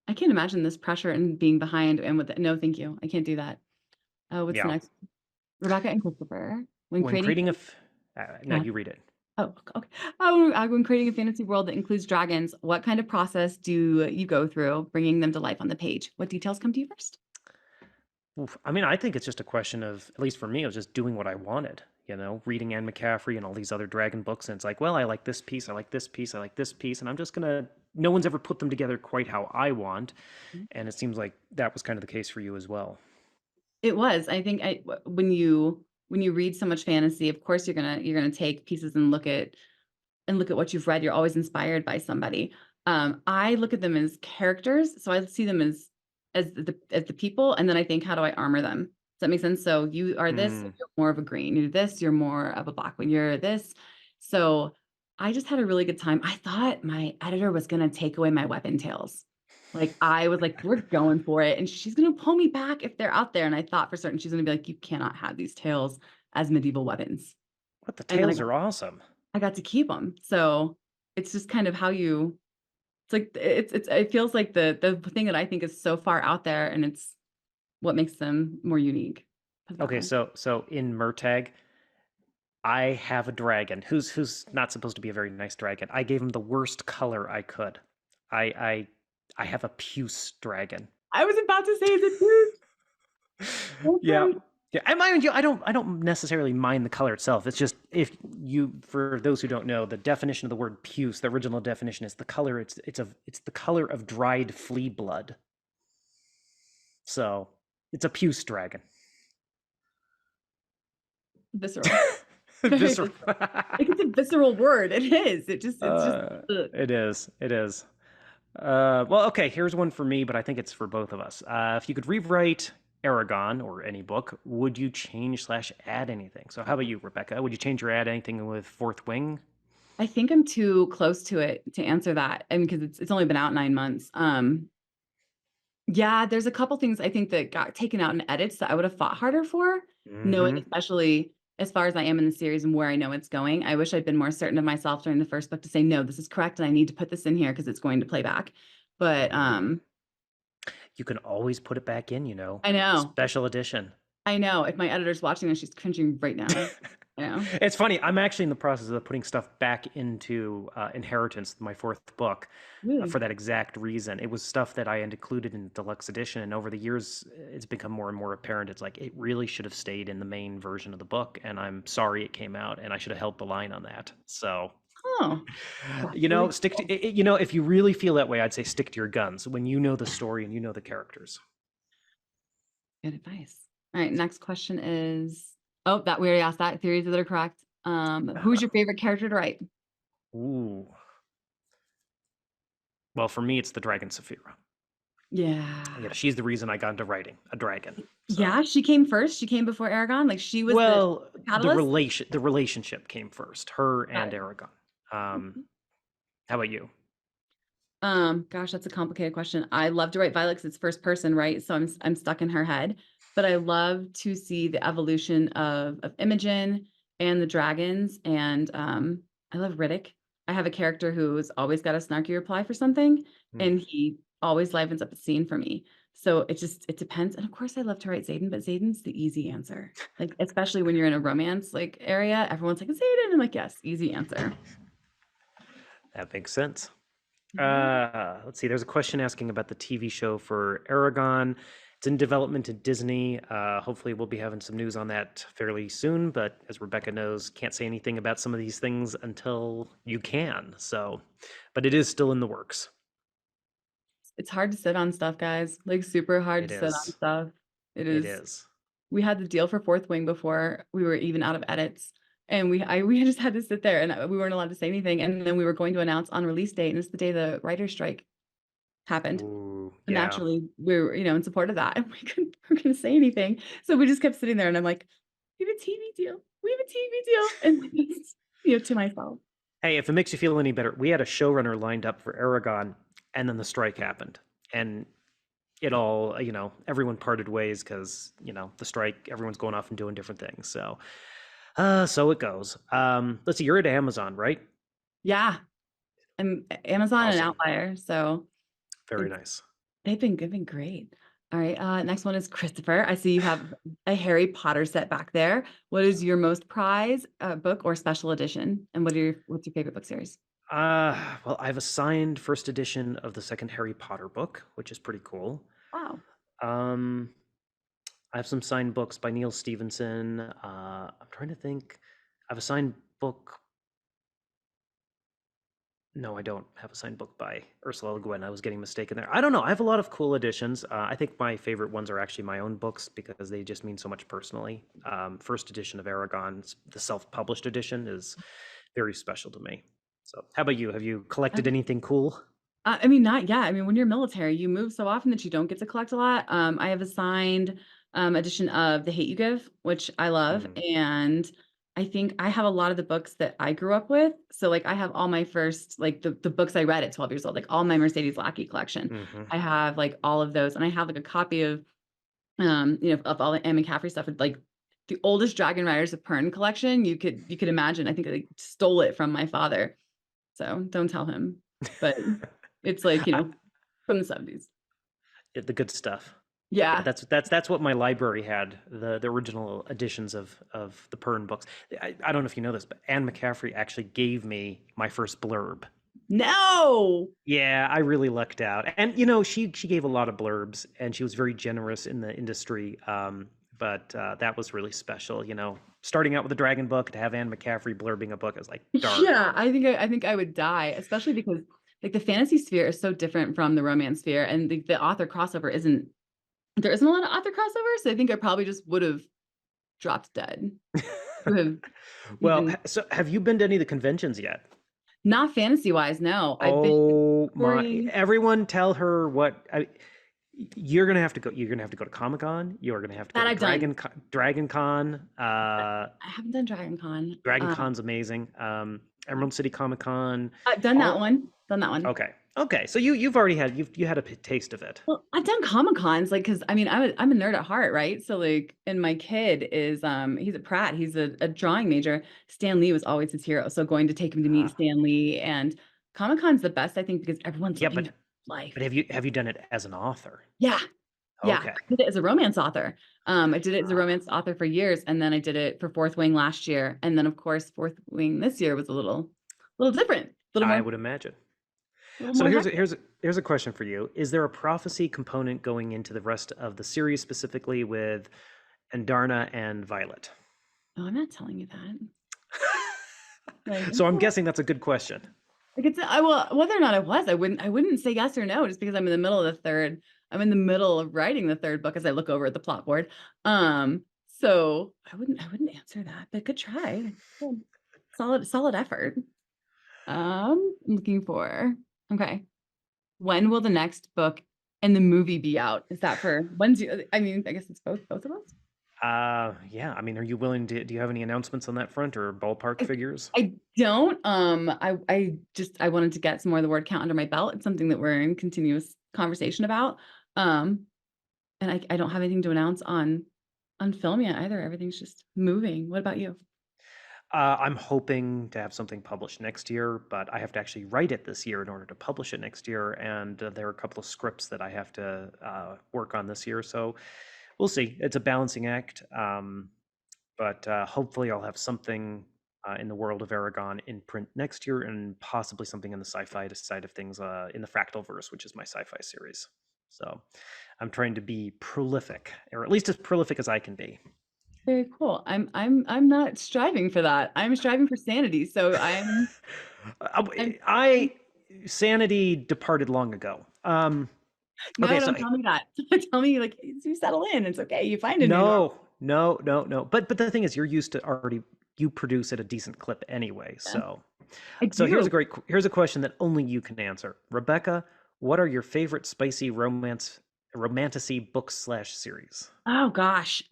I can't imagine this pressure and being behind and no, thank you. I can't do that. What's the Yeah. next? Rebecca and Christopher. When When creating creating a, no, uh, you read it. oh, okay. When creating a fantasy world that includes dragons, what kind of process do you go through bringing them to life on the page? What details come to you first? Oof. I mean, I think it's just a question of, at least for me, it was just doing what I wanted. Reading Anne McCaffrey and all these other dragon books, and it's like, well, I like this piece, I like this piece, I like this piece, and I'm just gonna. No one's ever put them together quite how I want, and it seems like that was kind of the case for you as well. It was. I think when you read so much fantasy, of course you're gonna take pieces and look at what you've read. You're always inspired by somebody. I look at them as characters, so I see them as the people, and then I think, how do I armor them? Does that make sense? So you are this, so Hmm. you're more of a green. You're this, you're more of a black one. You're this. So I just had a really good time. I thought my editor was gonna take away my weapon tails. Like I was like, we're going for it, and she's gonna pull me back if they're out there. And I thought for certain she's gonna be like, you cannot have these tails as medieval weapons. What the And then tales are awesome. I got to keep them. So it's just kind of how you it's like it feels like the thing that I think is so far out there, and it's what makes them more unique. Put it that Okay, way. so in Murtagh, I have a dragon who's not supposed to be a very nice dragon. I gave him the worst color I could. I I I have a puce dragon. I was about to say, is it true? Yeah. Okay. Yeah, I mind you, I don't necessarily mind the color itself. It's just if you for those who don't know, the definition of the word puce, the original definition is the color it's the color of dried flea blood. So, it's a puce dragon. Visceral. Very Visceral. visceral. Like it's a visceral word. It is. It's just ugh. It is. It is. Well, okay, here's one for me, but I think it's for both of us. If you could rewrite Aragon or any book, would you change slash add anything? So, how about you, Rebecca? Would you change or add anything with Fourth Wing? I think I'm too close to it to answer that. I mean, because it's only been out 9 months. Yeah, there's a couple things I think that got taken out in edits that I would have fought harder for, knowing Mm-hmm. especially as far as I am in the series and where I know it's going. I wish I'd been more certain of myself during the first book to say, no, this is correct, and I need to put this in here because it's going to play back. But Mm. You can always put it back in, I know, special edition. I know. If my editor's watching this, she's cringing right now. You know, It's funny. I'm actually in the process of putting stuff back into Inheritance, my fourth book, really. for that exact reason. It was stuff that I had included in the deluxe edition, and over the years, it's become more and more apparent. It's like it really should have stayed in the main version of the book, and I'm sorry it came out, and I should have held the line on that. So, Oh, that's really stick to cool. if you really feel that way, I'd say stick to your guns when you know the story and you know the characters. Good advice. All right, next question is, oh, that we already asked that. Theories that are correct. Who's your favorite character to write? Ooh. Well, for me, it's the Dragon Saphira. Yeah. She's the reason I got into writing a dragon. So, Yeah, she came first. She came before Aragon. Like she was the well, catalyst. the relationship came first, her Got and it. Aragon. How about you? Gosh, that's a complicated question. I love to write Violet 'cause it's first person, right? So I'm stuck in her head. But I love to see the evolution of Imogen and the dragons. And I love Riddick. I have a character who's always got a snarky reply for something, Hmm. and he always livens up a scene for me. So it depends. And of course I love to write Xaden, but Xaden's the easy answer. Like, especially when you're in a romance like area, everyone's like, Xaden. I'm like, yes, easy answer. That makes sense. Yeah. Let's see. There's a question asking about the TV show for Aragon. It's in development at Disney. Hopefully, we'll be having some news on that fairly soon. But as Rebecca knows, can't say anything about some of these things until you can. So, but it is still in the works. It's hard to sit on stuff, guys. Like super hard It to sit on is. stuff. It It is. is. We had the deal for Fourth Wing before we were even out of edits. And we just had to sit there and we weren't allowed to say anything. And then we were going to announce on release date. And it's the day the writer's strike happened. Ooh, And yeah. naturally we were, in support of that. And we're gonna say anything. So we just kept sitting there and I'm like, we have a TV deal. We have a TV deal. And to myself. Hey, if it makes you feel any better, we had a showrunner lined up for Aragon, and then the strike happened, and it all, everyone parted ways because the strike. Everyone's going off and doing different things. So it goes. Let's see. You're at Amazon, right? Yeah. And Amazon and Awesome. Outlier. So Very it's nice. they've been great. All right. Next one is Christopher. I see you have a Harry Potter set back there. What is your most prized book or special edition? And what's your favorite book series? Well, I've assigned first edition of the second Harry Potter book, which is pretty cool. Wow. Um, I have some signed books by Neil Stevenson. I'm trying to think. I've a signed book. No, I don't have a signed book by Ursula Le Guin. I was getting mistaken there. I don't know. I have a lot of cool editions. I think my favorite ones are actually my own books because they just mean so much personally. First edition of Aragon, the self-published edition, is very special to me. So, how about you? Have you collected Okay. anything cool? I mean, not yet. I mean, when you're military, you move so often that you don't get to collect a lot. I have a signed edition of The Hate You Give, which I love. Mm, And I think I have a lot of the books that I grew up with. So like I have all my first, like the books I read at 12 years old, like all my Mercedes Lackey collection. hmm I have like all of those. And I have like a copy of of all the Anne McCaffrey stuff. It's like the oldest Dragon Riders of Pern collection you could imagine. I think I stole it from my father. So don't tell him. But it's like, I, from the 70s. the good stuff. Yeah, Yeah. that's what my library had, the original editions of the Pern books. I don't know if you know this, but Anne McCaffrey actually gave me my first blurb. No. Yeah, I really lucked out. And she gave a lot of blurbs and she was very generous in the industry. But that was really special, starting out with a dragon book to have Anne McCaffrey blurbing a book. I was like, darn. Yeah, I think I would die, especially because like the fantasy sphere is so different from the romance sphere and the author crossover isn't there isn't a lot of author crossover, so I think I probably just would have dropped dead to have Well, even so have you been to any of the conventions yet? not fantasy wise, no. I've been Oh my, touring. everyone tell her you're gonna have to go. You're gonna have to go to Comic Con. You're gonna have to go That to I've done. Dragon Con. I haven't done Dragon Con. Dragon Con's amazing. Emerald City Comic Con. I've done that All one. Done that one. okay. Okay. So you've already had you had a taste of it. Well, I've done Comic Cons, like, because I mean, I'm a nerd at heart, right? So like, and my kid is he's at Pratt, he's a drawing major. Stan Lee was always his hero. So going to take him to meet Uh, Stan Lee and Comic Con's the best, I think, because everyone's yeah, living but their life. but have you done it as an author? Yeah, yeah. Okay. I did it as a romance author. I did it as a Ah, romance author for years, and then I did it for Fourth Wing last year, and then of course Fourth Wing this year was a little different, I would imagine. a little So more here's a, hectic. here's a, here's a question for you. Is there a prophecy component going into the rest of the series, specifically with Andarna and Violet? Oh, I'm not telling you that. Like, So I'm guessing that's a good question. like it's I will whether or not it was, I wouldn't say yes or no just because I'm in the middle of the third. I'm in the middle of writing the third book as I look over at the plot board. So I wouldn't answer that, but good try. Good. Solid effort. I'm looking for okay. When will the next book and the movie be out? Is that for when's you I mean, I guess it's both of us. Yeah. I mean, are you willing to? Do you have any announcements on that front or ballpark I figures? I don't. I wanted to get some more of the word count under my belt. It's something that we're in continuous conversation about. Um, and I don't have anything to announce on film yet either. Everything's just moving. What about you? I'm hoping to have something published next year, but I have to actually write it this year in order to publish it next year. And there are a couple of scripts that I have to work on this year. So we'll see. It's a balancing act. But hopefully, I'll have something in the world of Aragon in print next year, and possibly something in the sci-fi side of things in the Fractalverse, which is my sci-fi series. So I'm trying to be prolific, or at least as prolific as I can be. Very cool. I'm not striving for that. I'm striving for sanity. So Uh, I'm I sanity departed long ago. no, Okay, so don't tell me that. Tell me like you settle in. It's okay. You find a new normal. no. But the thing is, you're used to already you produce at a decent clip anyway. Yeah, I So do. here's a question that only you can answer, Rebecca. What are your favorite spicy romantasy books slash series? Oh gosh.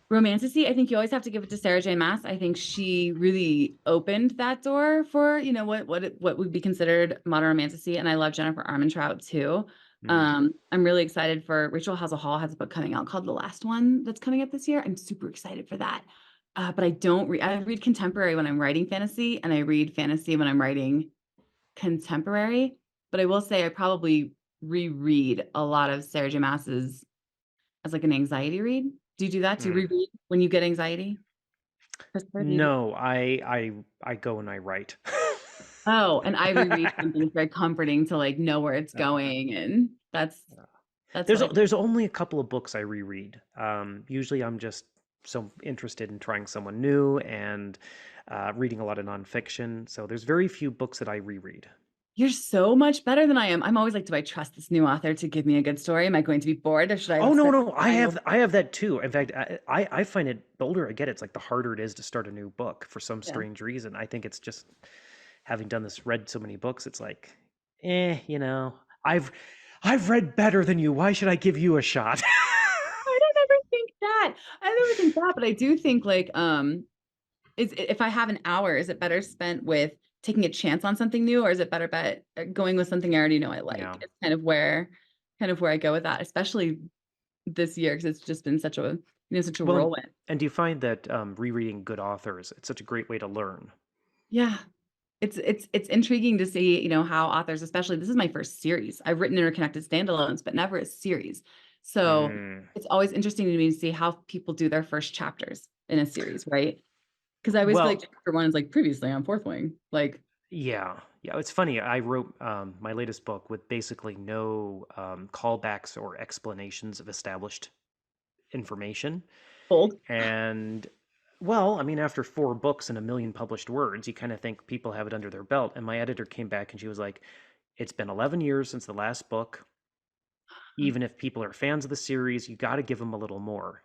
Romanticy, I think you always have to give it to Sarah J. Maas. I think she really opened that door for, what would be considered modern romanticy. And I love Jennifer Armentrout too. Mm. I'm really excited for Rachel Hall has a book coming out called The Last One that's coming up this year. I'm super excited for that. But I don't read, I read contemporary when I'm writing fantasy, and I read fantasy when I'm writing contemporary. But I will say I probably reread a lot of Sarah J. Maas's as like an anxiety read. Do you do that? Do you Mm. reread when you get anxiety? Christopher, do you do? No, I go and I write. Oh, and I reread something that's very comforting to like know where it's Yeah. going, and Yeah. that's what I do. There's only a couple of books I reread. Usually I'm just so interested in trying someone new and reading a lot of nonfiction. So there's very few books that I reread. You're so much better than I am. I'm always like, do I trust this new author to give me a good story? Am I going to be bored, or should I Oh no, spend no, time? I have that too. In fact, I find it the older I get, it's like the harder it is to start a new book for some Yeah. strange reason. I think it's just having done this, read so many books, it's like, you know, I've I've read better than you. Why should I give you a shot? I don't ever think that. I never think that, but I do think like, if I have an hour, is it better spent with taking a chance on something new, or is it better bet going with something I already know I Yeah. like? It's kind of where I go with that, especially this year, because it's just been such a Well, whirlwind. and do you find that rereading good authors, it's such a great way to learn? Yeah. It's intriguing to see, how authors, especially this is my first series. I've written interconnected standalones, but never a series. So Mm. it's always interesting to me to see how people do their first chapters in a series, right? Because I always feel like Well, chapter one is like previously on Fourth Wing. Like, yeah. It's funny. I wrote my latest book with basically no callbacks or explanations of established information. old. And well, I mean, after 4 books and a million published words, you kind of think people have it under their belt. And my editor came back and she was like, "It's been 11 years since the last book. Even if people are fans of the series, you got to give them a little more."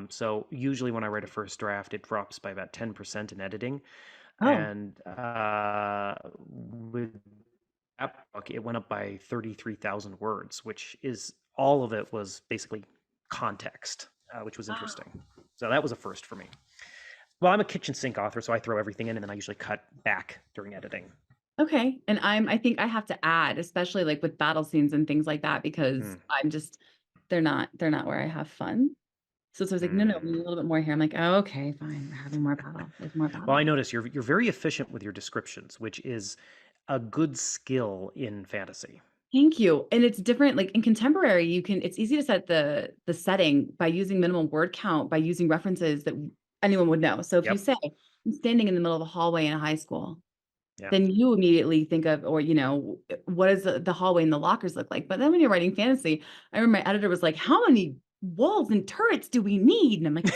So usually when I write a first draft, it drops by about 10% in editing. Oh, And with that book, it went up by 33,000 words, which is all of it was basically context, which was wow. interesting. So that was a first for me. Well, I'm a kitchen sink author, so I throw everything in and then I usually cut back during editing. Okay. And I think I have to add, especially like with battle scenes and things like that, because Hmm. they're not where I have fun. So it's always like, no, no, we need a Hmm. little bit more here. I'm like, oh, okay, fine. We're having more battle. There's more Well, I battle. notice you're very efficient with your descriptions, which is a good skill in fantasy. Thank you. And it's different. Like in contemporary, it's easy to set the setting by using minimal word count, by using references that anyone would know. So if you Yep. say, I'm standing in the middle of a hallway in a high school, Yeah. then you immediately think of, or, what does the hallway and the lockers look like? But then when you're writing fantasy, I remember my editor was like, how many walls and turrets do we need? And I'm like,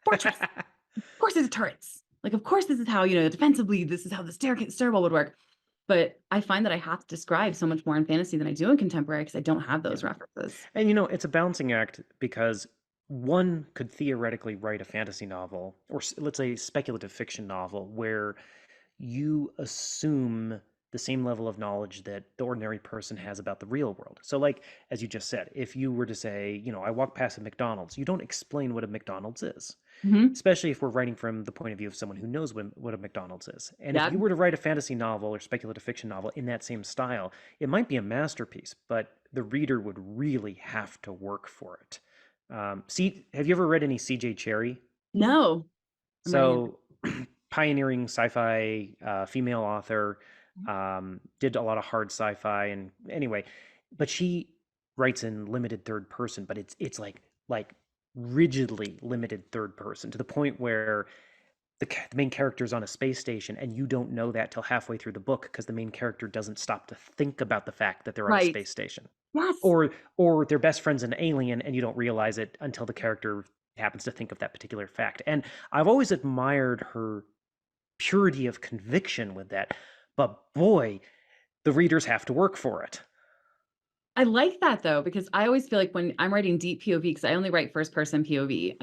fortress. Of course it's turrets. Like, of course, this is how, defensively, this is how the stairwell would work. But I find that I have to describe so much more in fantasy than I do in contemporary because I don't have Yeah. those references. And it's a balancing act because one could theoretically write a fantasy novel or let's say speculative fiction novel where you assume the same level of knowledge that the ordinary person has about the real world. So like as you just said, if you were to say, I walk past a McDonald's, you don't explain what a McDonald's is. Hmm. Especially if we're writing from the point of view of someone who knows what a McDonald's is. And if Yeah. you were to write a fantasy novel or speculative fiction novel in that same style, it might be a masterpiece, but the reader would really have to work for it. See, have you ever read any C.J. Cherry? No. I'm writing it. So, pioneering sci-fi female author, Mhm. did a lot of hard sci-fi, and anyway, but she writes in limited third person, but it's like rigidly limited third person to the point where the main character is on a space station, and you don't know that till halfway through the book because the main character doesn't stop to think about the fact that they're on a Right. space station, Yes. or their best friend's an alien, and you don't realize it until the character happens to think of that particular fact. And I've always admired her purity of conviction with that, but boy, the readers have to work for it. I like that though, because I always feel like when I'm writing deep POV, because I only write first person POV,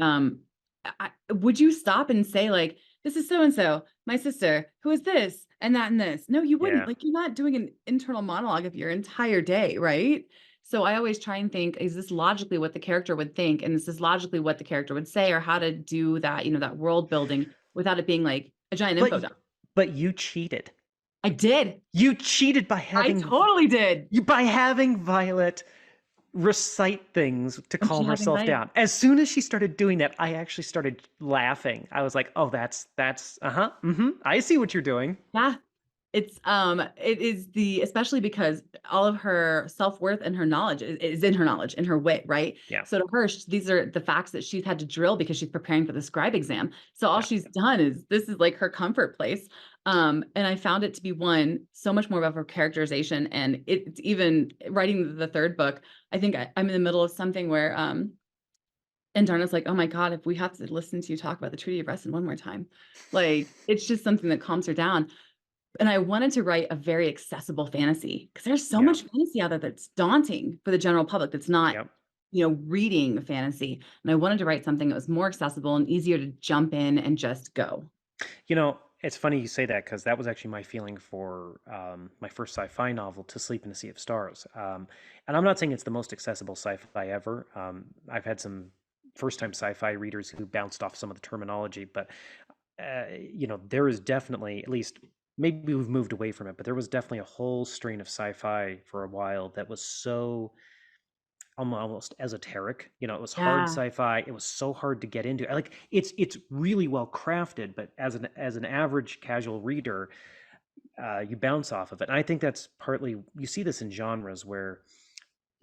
would you stop and say like, this is so and so, my sister, who is this and that and this? No, you wouldn't. Yeah. Like you're not doing an internal monologue of your entire day, right? So I always try and think, is this logically what the character would think? And this is logically what the character would say, or how to do that, that world building without it being like a giant But info dump. but you cheated. I did. You cheated I totally did. by having Violet recite things to And she calm had herself anxiety. down. As soon as she started doing that, I actually started laughing. I was like, "Oh, that's uh-huh. I see what you're doing." Yeah. It is especially because all of her self-worth and her knowledge is in her knowledge and her wit, right? Yeah. So to her, these are the facts that she's had to drill because she's preparing for the scribe exam. So all Yeah. she's done is this is like her comfort place. And I found it to be so much more about her characterization. And it's even writing the third book. I think I'm in the middle of something where and Darna's like, oh my God, if we have to listen to you talk about the Treaty of Reston one more time, like it's just something that calms her down. And I wanted to write a very accessible fantasy because there's so Yeah. much fantasy out there that's daunting for the general public that's not, Yeah. reading fantasy. And I wanted to write something that was more accessible and easier to jump in and just go. It's funny you say that because that was actually my feeling for my first sci-fi novel, To Sleep in a Sea of Stars. And I'm not saying it's the most accessible sci-fi ever. I've had some first-time sci-fi readers who bounced off some of the terminology, but there is definitely, at least maybe we've moved away from it, but there was definitely a whole strain of sci-fi for a while that was so almost esoteric. It was hard Yeah. sci-fi. It was so hard to get into. Like it's really well crafted, but as an average casual reader, you bounce off of it. And I think that's partly you see this in genres where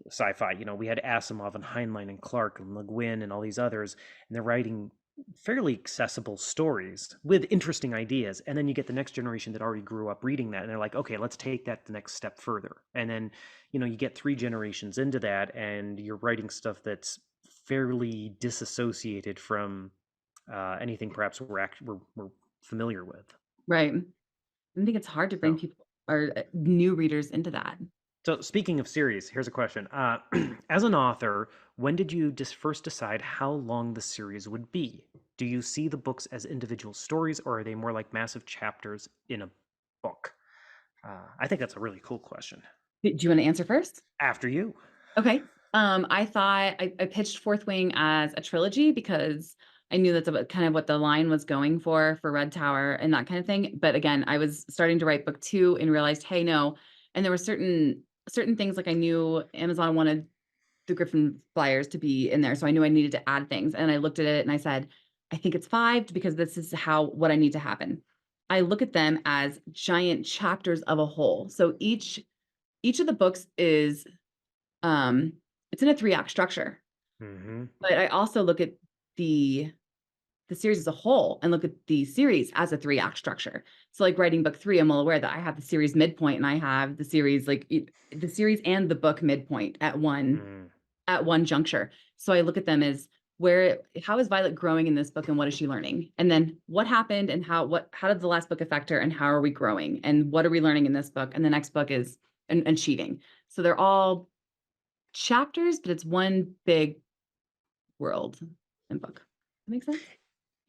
sci-fi. We had Asimov and Heinlein and Clarke and Le Guin and all these others, and they're writing fairly accessible stories with interesting ideas. And then you get the next generation that already grew up reading that, and they're like, okay, let's take that the next step further. And then, you get 3 generations into that, and you're writing stuff that's fairly disassociated from anything perhaps we're familiar with. Right. I think it's hard to bring So people or new readers into that. So speaking of series, here's a question. As an author, when did you first decide how long the series would be? Do you see the books as individual stories, or are they more like massive chapters in a book? I think that's a really cool question. Do you want to answer first? After you. Okay. I thought I pitched Fourth Wing as a trilogy because I knew that's about kind of what the line was going for Red Tower and that kind of thing. But again, I was starting to write book 2 and realized, hey, no. And there were certain things like I knew Amazon wanted the Griffin Flyers to be in there, so I knew I needed to add things. And I looked at it and I said, I think it's 5 because this is what I need to happen. I look at them as giant chapters of a whole. So each of the books is um, it's in a 3-act structure, Mm-hmm. but I also look at the series as a whole and look at the series as a 3-act structure. So like writing book 3, I'm well aware that I have the series midpoint and I have the series the series and the book midpoint Mm. at one juncture. So I look at them as how is Violet growing in this book and what is she learning? And then what happened and how did the last book affect her and how are we growing? And what are we learning in this book? And the next book is achieving. So they're all chapters, but it's one big world and book. That makes sense?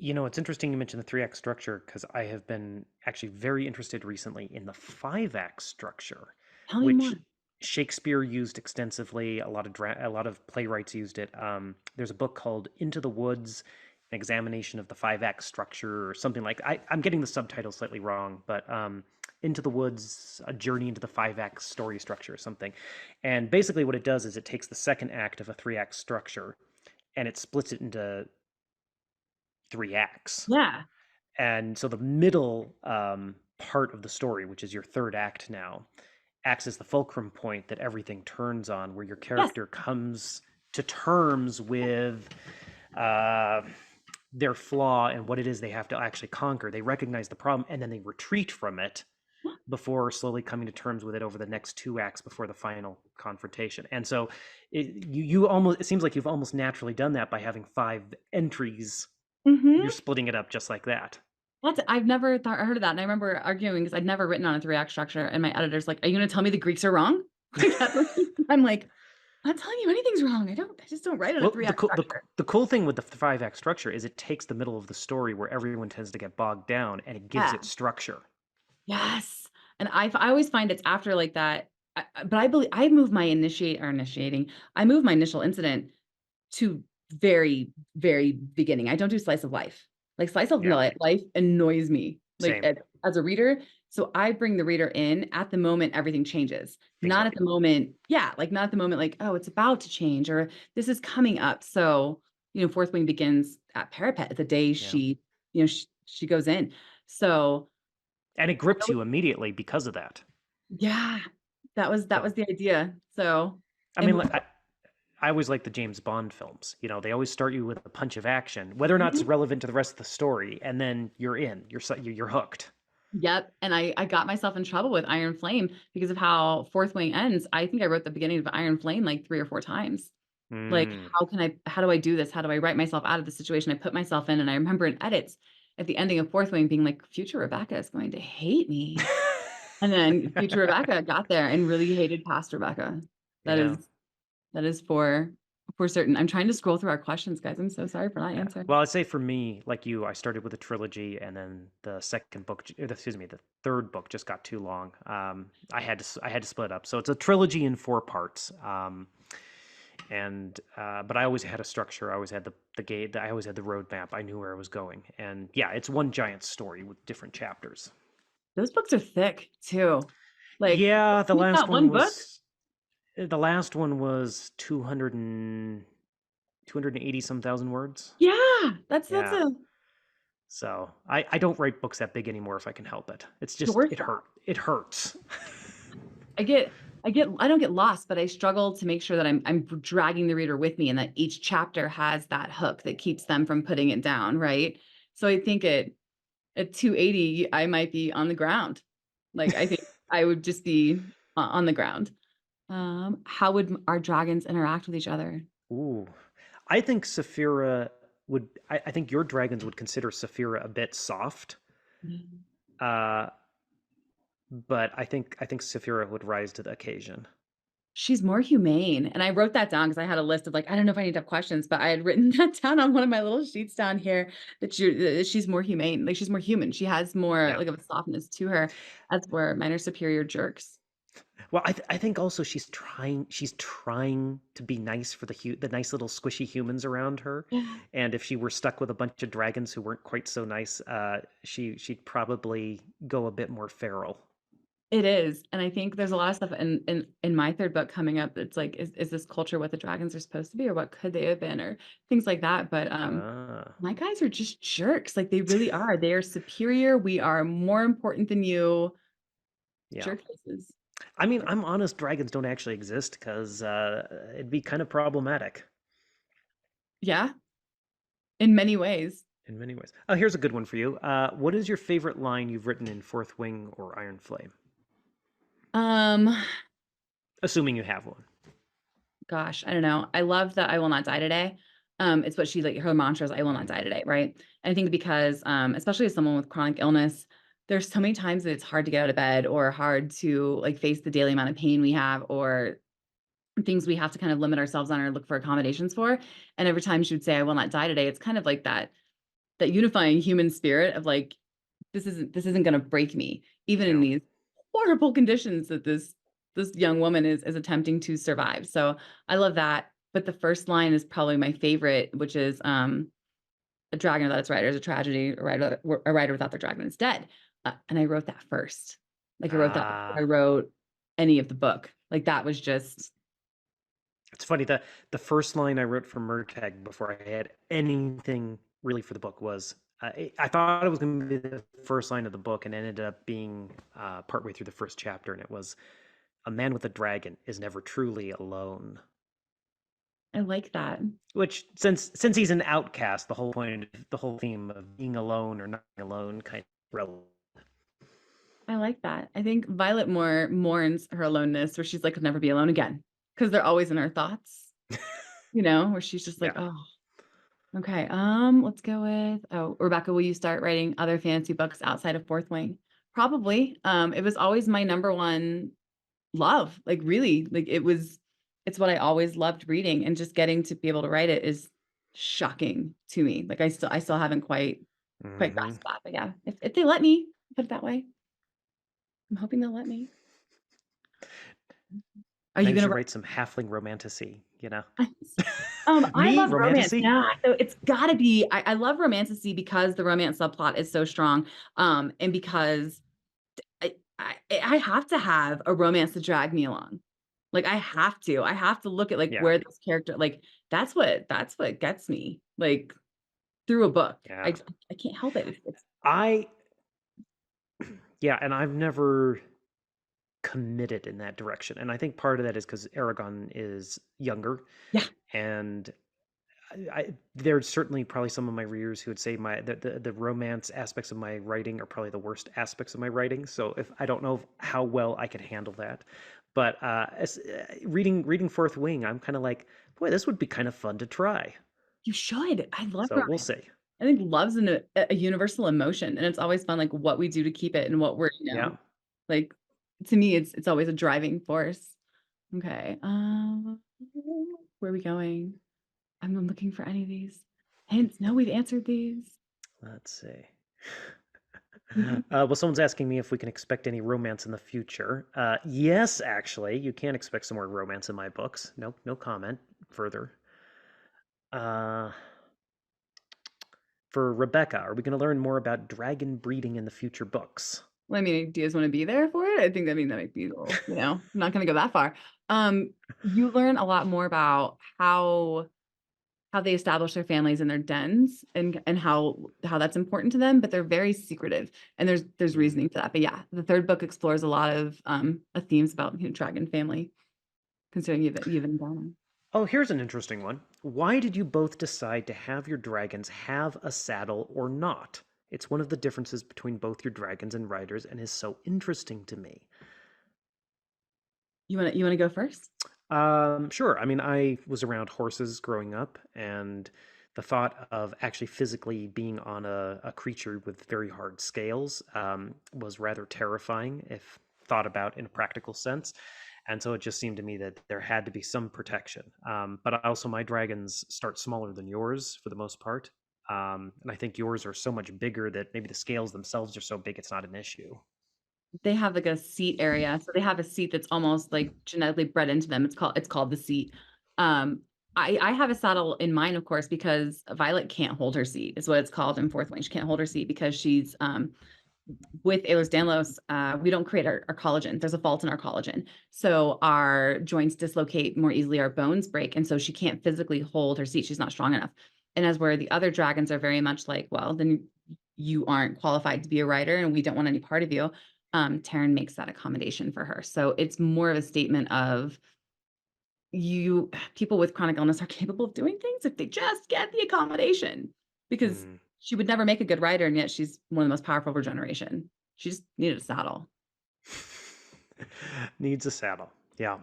It's interesting you mentioned the 3-act structure because I have been actually very interested recently in the 5-act structure, Tell me more. which Shakespeare used extensively. A lot of playwrights used it. There's a book called Into the Woods, an examination of the 5-act structure, or something like. I'm getting the subtitle slightly wrong, but Into the Woods, a journey into the 5-act story structure, or something. And basically, what it does is it takes the second act of a 3-act structure and it splits it into 3 acts. Yeah. And so the middle part of the story, which is your third act now, acts as the fulcrum point that everything turns on, where your Yes. character comes to terms with uh, their flaw and what it is they have to actually conquer. They recognize the problem and then they retreat from it before slowly coming to terms with it over the next two acts before the final confrontation. And so you almost, it seems like you've almost naturally done that by having five entries. You're Hmm. splitting it up just like that. I've never heard of that. And I remember arguing because I'd never written on a three act structure. And my editor's like, "Are you going to tell me the Greeks are wrong?" Like, I'm like, "I'm not telling you anything's wrong. I just don't write on a Well, three act structure." the cool thing with the five act structure is it takes the middle of the story where everyone tends to get bogged down and it gives Yeah. it structure. Yes. And I always find it's after like that. But I believe I move my initiating. I move my initial incident to very, very beginning. I don't do slice of life. Like slice of Yeah, life annoys me, like same. as a reader. So I bring the reader in at the moment everything changes. Not at Exactly. the moment, yeah, like not at the moment, like, oh, it's about to change or this is coming up. So, Fourth Wing begins at Parapet the day Yeah. she goes in. So And it grips you immediately because of that. yeah, that So, was the idea. So I mean, and like, I always like the James Bond films. You know, they always start you with a punch of action, whether or not it's relevant to the rest of the story, and then you're in. You're hooked. Yep, and I got myself in trouble with Iron Flame because of how Fourth Wing ends. I think I wrote the beginning of Iron Flame like 3 or 4 times. Like, Mm. how do I do this? How do I write myself out of the situation I put myself in? And I remember in edits at the ending of Fourth Wing being like, "Future Rebecca is going to hate me." And then future Rebecca got there and really hated past Rebecca. That Yeah. is that is for certain. I'm trying to scroll through our questions, guys. I'm so sorry for not Yeah. answering. Well, I'd say for me, like you, I started with a trilogy, and then the second book, excuse me, the third book just got too long. I had to split up. So it's a trilogy in four parts. And but I always had a structure. I always had the gate. I always had the roadmap. I knew where I was going. And yeah, it's one giant story with different chapters. Those books are thick too. Like, Yeah, you got one book? the last one was 280 some thousand words. Yeah, that's Yeah. a So I don't write books that big anymore if I can help it. It's just doorstop. it hurts. I get I don't get lost, but I struggle to make sure that I'm dragging the reader with me and that each chapter has that hook that keeps them from putting it down, right? So I think at 280, I might be on the ground. Like I think I would just be on the ground. How would our dragons interact with each other? Ooh. I think Saphira I think your dragons would consider Saphira a bit soft. Mm. Uh but I think Saphira would rise to the occasion. She's more humane, and I wrote that down because I had a list of, like, I don't know if I need to have questions, but I had written that down on one of my little sheets down here that she's more humane, like, she's more human. She has more, Yeah. like, of a softness to her, as where mine are superior jerks. Well, I think also she's trying to be nice for the nice little squishy humans around her, Yeah. and if she were stuck with a bunch of dragons who weren't quite so nice, she'd probably go a bit more feral. It is, and I think there's a lot of stuff in my 3rd book coming up that's like, is this culture what the dragons are supposed to be, or what could they have been, or things like that, but, Ah, my guys are just jerks, like, they really are. They are superior, we are more important than you, yeah. jerk faces. I mean, I'm honest, dragons don't actually exist because it'd be kind of problematic Yeah, in many ways. in many ways. Oh, here's a good one for you. What is your favorite line you've written in Fourth Wing or Iron Flame? Um, Assuming you have one. gosh, I don't know. I love that I will not die today. It's what she like her mantra is I will not die today, right? And I think because especially as someone with chronic illness, there's so many times that it's hard to get out of bed or hard to like face the daily amount of pain we have or things we have to kind of limit ourselves on or look for accommodations for. And every time she would say, I will not die today, it's kind of like that unifying human spirit of like, this isn't gonna break me, even in Yeah. these horrible conditions that this young woman is attempting to survive. So I love that. But the first line is probably my favorite, which is a dragon without its rider is a tragedy, a rider without their dragon is dead. And I wrote that first. Like I wrote that before I Ah, wrote any of the book. Like that was just it's funny the first line I wrote for MURTAG before I had anything really for the book was I thought it was going to be the first line of the book, and ended up being partway through the first chapter, and it was a man with a dragon is never truly alone. I like that. Which, since he's an outcast, the whole point, the whole theme of being alone or not being alone, kind of relevant. I like that. I think Violet more mourns her aloneness, where she's like, "Could never be alone again," because they're always in her thoughts, where she's just like, Yeah. "Oh, okay, let's go with." Oh, Rebecca, will you start writing other fantasy books outside of Fourth Wing? Probably. It was always my number one love. Like really, like it's what I always loved reading, and just getting to be able to write it is shocking to me. Like I still haven't quite Hmm. grasped that. But yeah, if they let me put it that way, I'm hoping they'll let me. Are Now you you gonna should write? write some halfling romantasy, you know? I Me, love romance. romantasy? Yeah, so it's gotta be. I love romanticy because the romance subplot is so strong, and because I have to have a romance to drag me along. Like I have to. I have to look at like Yeah. where this character like that's what gets me like through a book. Yeah. I can't help it. It's I, yeah, and I've never committed in that direction. And I think part of that is because Aragon is younger, yeah. and there's certainly probably some of my readers who would say the romance aspects of my writing are probably the worst aspects of my writing. So if I don't know how well I could handle that, but reading Fourth Wing, I'm kind of like, boy, this would be kind of fun to try. You should. I love So we'll romance. see. I think love's a universal emotion, and it's always fun, like what we do to keep it and what we're, Yeah. like to me, it's always a driving force. Okay. Where are we going? I'm looking for any of these hints. No, we've answered these. Let's see. Mhm. Well, someone's asking me if we can expect any romance in the future. Yes, actually, you can expect some more romance in my books. No, no comment further. Uh, for Rebecca, are we going to learn more about dragon breeding in the future books? Well, I mean, do you guys want to be there for it? I think, I mean, that might be a little, I'm not going to go that far. You learn a lot more about how they establish their families in their dens, and how that's important to them, but they're very secretive, and there's Hmm. reasoning for that. But yeah, the third book explores a lot of themes about dragon family, considering you've been down. Oh, here's an interesting one. Why did you both decide to have your dragons have a saddle or not? It's one of the differences between both your dragons and riders and is so interesting to me. You want to go first? Sure. I mean, I was around horses growing up, and the thought of actually physically being on a creature with very hard scales was rather terrifying if thought about in a practical sense. And so it just seemed to me that there had to be some protection. But also, my dragons start smaller than yours for the most part. And I think yours are so much bigger that maybe the scales themselves are so big it's not an issue. They have like a seat area. So they have a seat that's almost like genetically bred into them. It's called the seat. Um, I have a saddle in mine, of course, because Violet can't hold her seat, is what it's called in Fourth Wing. She can't hold her seat because she's with Ehlers-Danlos, we don't create our collagen. There's a fault in our collagen. So our joints dislocate more easily, our bones break. And so she can't physically hold her seat. She's not strong enough. And as where the other dragons are very much like, well, then you aren't qualified to be a writer and we don't want any part of you. Taryn makes that accommodation for her. So it's more of a statement of people with chronic illness are capable of doing things if they just get the accommodation. Because Hmm. she would never make a good writer, and yet she's one of the most powerful of her generation. She just needed a saddle. Needs a saddle. Yeah.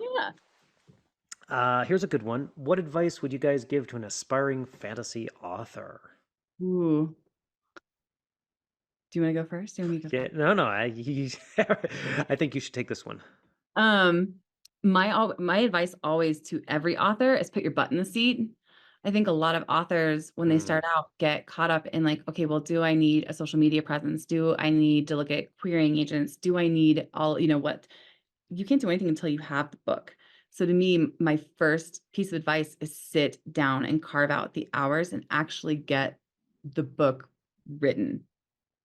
Yeah. Here's a good one. What advice would you guys give to an aspiring fantasy author? Ooh. Do you want to go first? Do you want me to go Yeah, first? no, no. I think you should take this one. Um, my advice always to every author is put your butt in the seat. I think a lot of authors, when they Mm, start out, get caught up in like, okay, well, do I need a social media presence? Do I need to look at querying agents? Do I need all, what? You can't do anything until you have the book. So to me, my first piece of advice is sit down and carve out the hours and actually get the book written.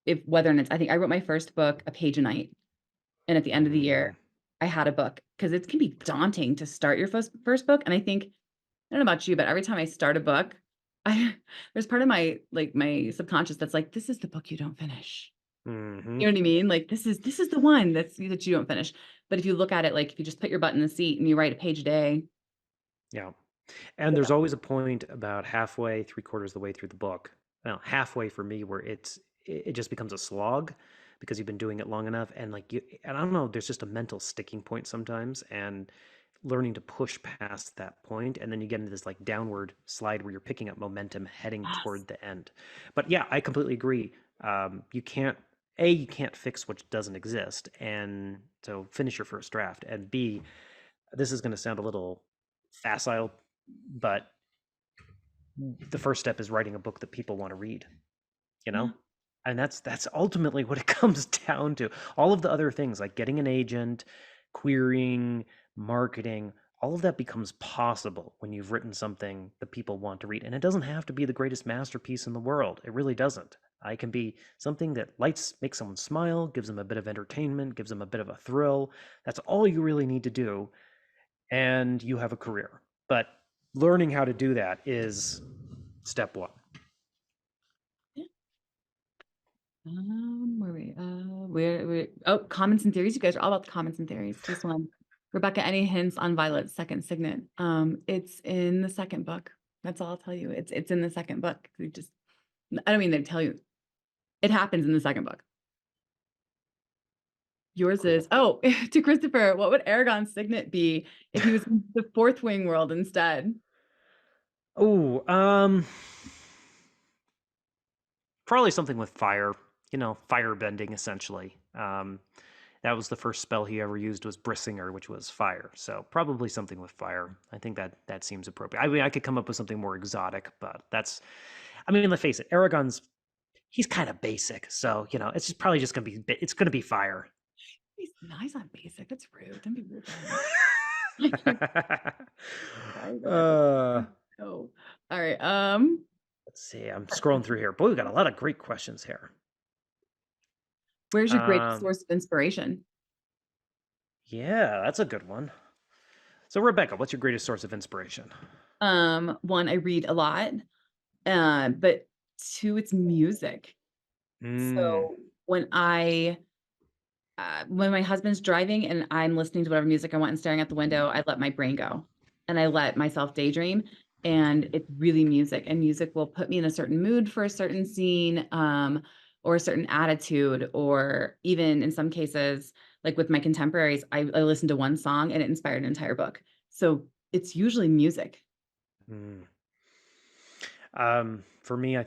If whether or not I think I wrote my first book a page a night. And at the end of the hmm. year, I had a book because it can be daunting to start your first book. And I think, I don't know about you, but every time I start a book, I there's part of my, like, my subconscious that's like, "This is the book you don't finish." Hmm. You know what I mean? Like, this is the one that you don't finish. But if you look at it, like, if you just put your butt in the seat and you write a page a day. Yeah. And there's always a point about halfway, three-quarters of the way through the book. Well, halfway for me where it just becomes a slog because you've been doing it long enough. And like you, and I don't know, there's just a mental sticking point sometimes. And learning to push past that point, and then you get into this like downward slide where you're picking up momentum heading Yes. toward the end. But yeah, I completely agree. You can't you can't fix what doesn't exist, and so finish your first draft. And B, this is going to sound a little facile, but the first step is writing a book that people want to read. You know, Yeah. and that's ultimately what it comes down to. All of the other things like getting an agent, querying, marketing, all of that becomes possible when you've written something that people want to read. And it doesn't have to be the greatest masterpiece in the world. It really doesn't. It can be something that makes someone smile, gives them a bit of entertainment, gives them a bit of a thrill. That's all you really need to do, and you have a career. But learning how to do that is step one. Yeah. Where oh, comments and theories. You guys are all about the comments and theories. This one. Rebecca, any hints on Violet's second signet? It's in the second book. That's all I'll tell you. It's in the second book. We just I don't mean to tell you. It happens in the second book. Yours is Cool. oh, to Christopher, what would Aragon's signet be if he was in the fourth wing world instead? Oh, probably something with fire, fire bending essentially. That was the first spell he ever used was Brissinger, which was fire. So probably something with fire. I think that seems appropriate. I mean, I could come up with something more exotic, but I mean, let's face it, he's kind of basic. So, it's just probably just it's going to be fire. He's not basic. That's rude. Don't be rude to him. Sorry, but uh, no. All right. let's see. I'm scrolling through here. Boy, we got a lot of great questions here. Where's your greatest Um, source of inspiration? yeah, that's a good one. So, Rebecca, what's your greatest source of inspiration? One, I read a lot, but two, it's music. Mm. So when my husband's driving and I'm listening to whatever music I want and staring out the window, I let my brain go and I let myself daydream. And it's really music, and music will put me in a certain mood for a certain scene, or a certain attitude, or even in some cases, like with my contemporaries, I listened to one song and it inspired an entire book. So it's usually music. Mm. For me, I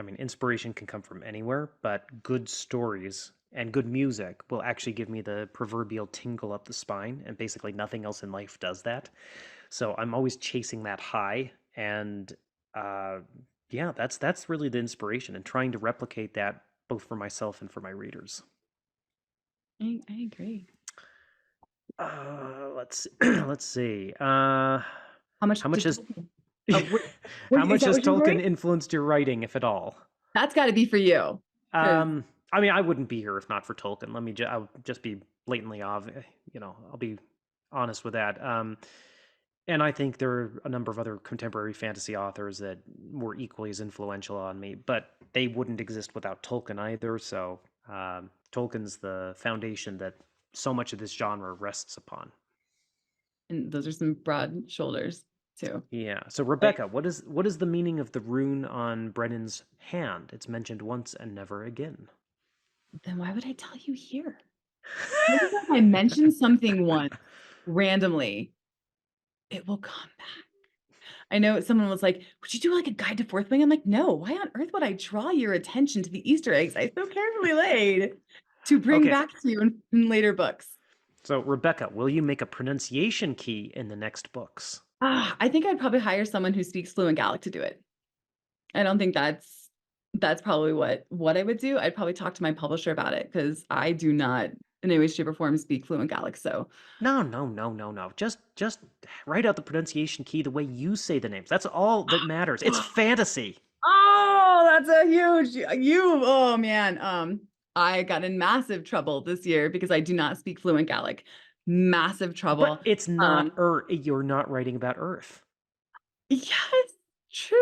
mean, inspiration can come from anywhere, but good stories and good music will actually give me the proverbial tingle up the spine, and basically nothing else in life does that. So I'm always chasing that high, and uh, yeah, that's really the inspiration, and trying to replicate that both for myself and for my readers. I agree. Let's let's see. How much How much did has Tolkien? Oh, how is much that has what you're Tolkien going? influenced your writing, if at all? That's got to be for you, because I mean, I wouldn't be here if not for Tolkien. I'll just be blatantly obvious. I'll be honest with that. And I think there are a number of other contemporary fantasy authors that were equally as influential on me, but they wouldn't exist without Tolkien either. So Tolkien's the foundation that so much of this genre rests upon. and those are some broad shoulders too. Yeah. So Like, Rebecca, what is the meaning of the rune on Brennan's hand? It's mentioned once and never again. then why would I tell you here? Maybe if I mention something once randomly, it will come back. I know someone was like, "Would you do like a guide to Fourth Wing?" I'm like, "No. Why on earth would I draw your attention to the Easter eggs I so carefully laid to bring Okay. back to you in later books?" So Rebecca, will you make a pronunciation key in the next books? I think I'd probably hire someone who speaks fluent Gallic to do it. I don't think that's probably what I would do. I'd probably talk to my publisher about it because I do not in any way, shape, or form speak fluent Gallic. So No, no, no, no, no. Just write out the pronunciation key the way you say the names. That's all that matters. It's fantasy. oh, that's a huge oh man. I got in massive trouble this year because I do not speak fluent Gallic. Massive But trouble. it's not Um, Earth. You're not writing about Earth. Yes, true.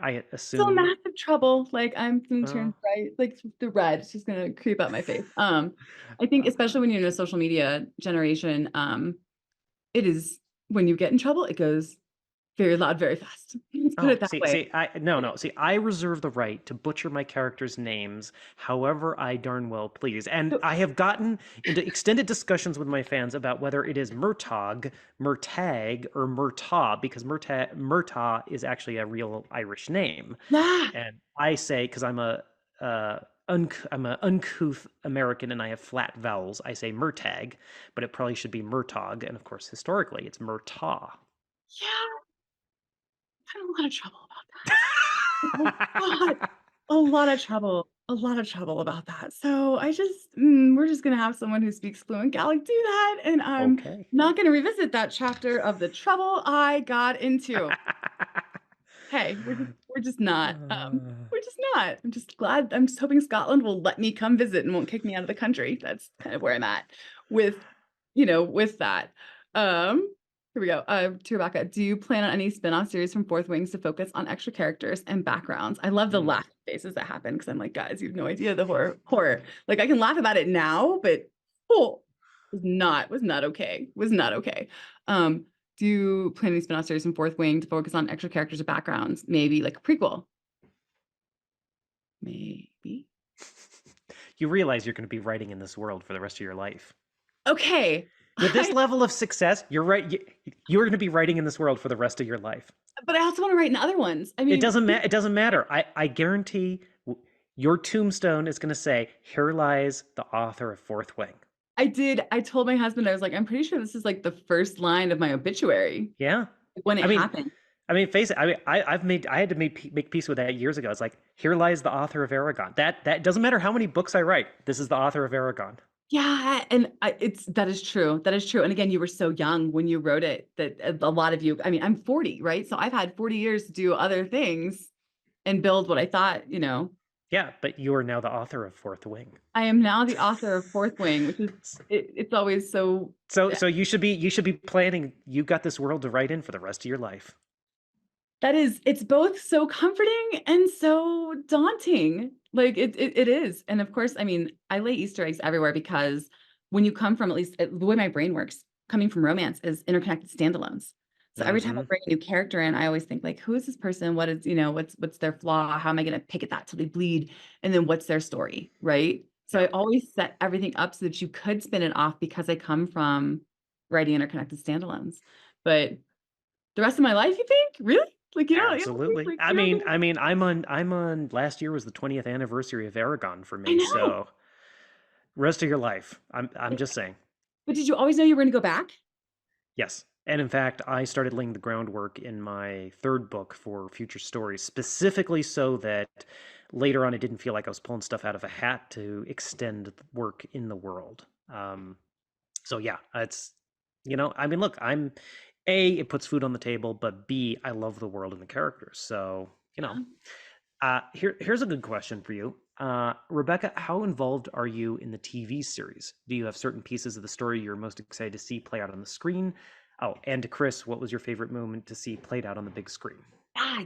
I Still assume. massive trouble, like, I'm gonna Uh, turn bright, like, the red is just gonna creep up my face. I think uh, especially when you're in a social media generation, it is when you get in trouble, it goes very loud, very fast. Let's put oh, it that see, way. see, I no, no. See, I reserve the right to butcher my characters' names however I darn well please. And So I have gotten into extended discussions with my fans about whether it is Murtagh, Murtagh, or Murtaugh, because Murtaugh is actually a real Irish name. yeah, And I say, because uh, I'm an uncouth American and I have flat vowels, I say Murtagh, but it probably should be Murtagh. And of course, historically, it's Murtaugh. yeah, I'm in a lot of trouble about that. A lot of trouble about that. So I just, we're just gonna have someone who speaks fluent Gaelic do that, and I'm Okay. not gonna revisit that chapter of the trouble I got into. Hey, we're just not, we're just not. I'm just hoping Scotland will let me come visit and won't kick me out of the country. That's kind of where I'm at with, with that. Um, Here we go. To Rebecca, do you plan on any spin-off series from Fourth Wings to focus on extra characters and backgrounds? I love the Mm. laugh faces that happen because I'm like, guys, you have no idea the horror. Like I can laugh about it now, but oh, was not okay. Was not okay. Um, do you plan any spin-off series from Fourth Wing to focus on extra characters or backgrounds? Maybe like a prequel. Maybe. You realize you're going to be writing in this world for the rest of your life. Okay. With this I, level of success, you're right. You're going to be writing in this world for the rest of your life. but I also want to write in other ones. I It mean, doesn't matter. It doesn't matter. I guarantee your tombstone is going to say, "Here lies the author of Fourth Wing." I did. I told my husband, I was like, I'm pretty sure this is like the first line of my obituary Yeah. when it I mean, happened. face it. I had to make peace with that years ago. It's like, here lies the author of Aragon. That doesn't matter how many books I write. This is the author of Aragon. Yeah, and it's that is true. That is true. And again, you were so young when you wrote it that a lot of you, I mean, I'm 40, right? So I've had 40 years to do other things and build what I thought, Yeah, but you are now the author of Fourth Wing. I am now the author of Fourth Wing, which is it's always so So you should be planning. You got this world to write in for the rest of your life. that is it's both so comforting and so daunting. Like it is. And of course, I mean, I lay Easter eggs everywhere because when you come from at least the way my brain works, coming from romance is interconnected standalones. So every time I Mm-hmm. bring a new character in, I always think like, who is this person? What is, what's their flaw? How am I going to pick at that till they bleed? And then what's their story, right? So I Yeah. always set everything up so that you could spin it off because I come from writing interconnected standalones. But the rest of my life, you think? Really? Like, you don't think, Absolutely. like, I you don't mean, think I mean, I'm on. Last year was the 20th anniversary of Aragon for I me. know. So rest of your life. I'm But just saying. did you always know you were gonna go back? Yes. And in fact, I started laying the groundwork in my third book for future stories, specifically so that later on it didn't feel like I was pulling stuff out of a hat to extend work in the world. So yeah, I mean, look, it puts food on the table, but B, I love the world and the characters. So, Yeah. here's a good question for you. Rebecca, how involved are you in the TV series? Do you have certain pieces of the story you're most excited to see play out on the screen? Oh, and to Chris, what was your favorite moment to see played out on the big screen?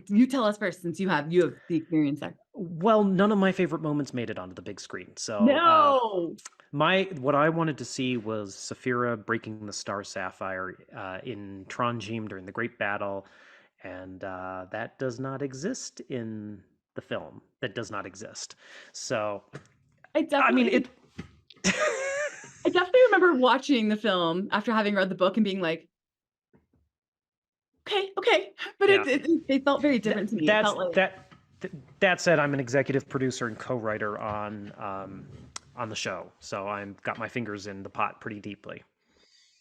You tell us first since you have the experience there. Well, none of my favorite moments made it onto the big screen. So, No. my what I wanted to see was Saphira breaking the Star Sapphire in Trondheim during the Great Battle, and that does not exist in the film. That does not exist. So, I I mean, definitely it. I definitely remember watching the film after having read the book and being like, okay, okay. But Yeah. it felt very That, different to me. It that's felt like that. That said, I'm an executive producer and co-writer on the show, so I've got my fingers in the pot pretty deeply.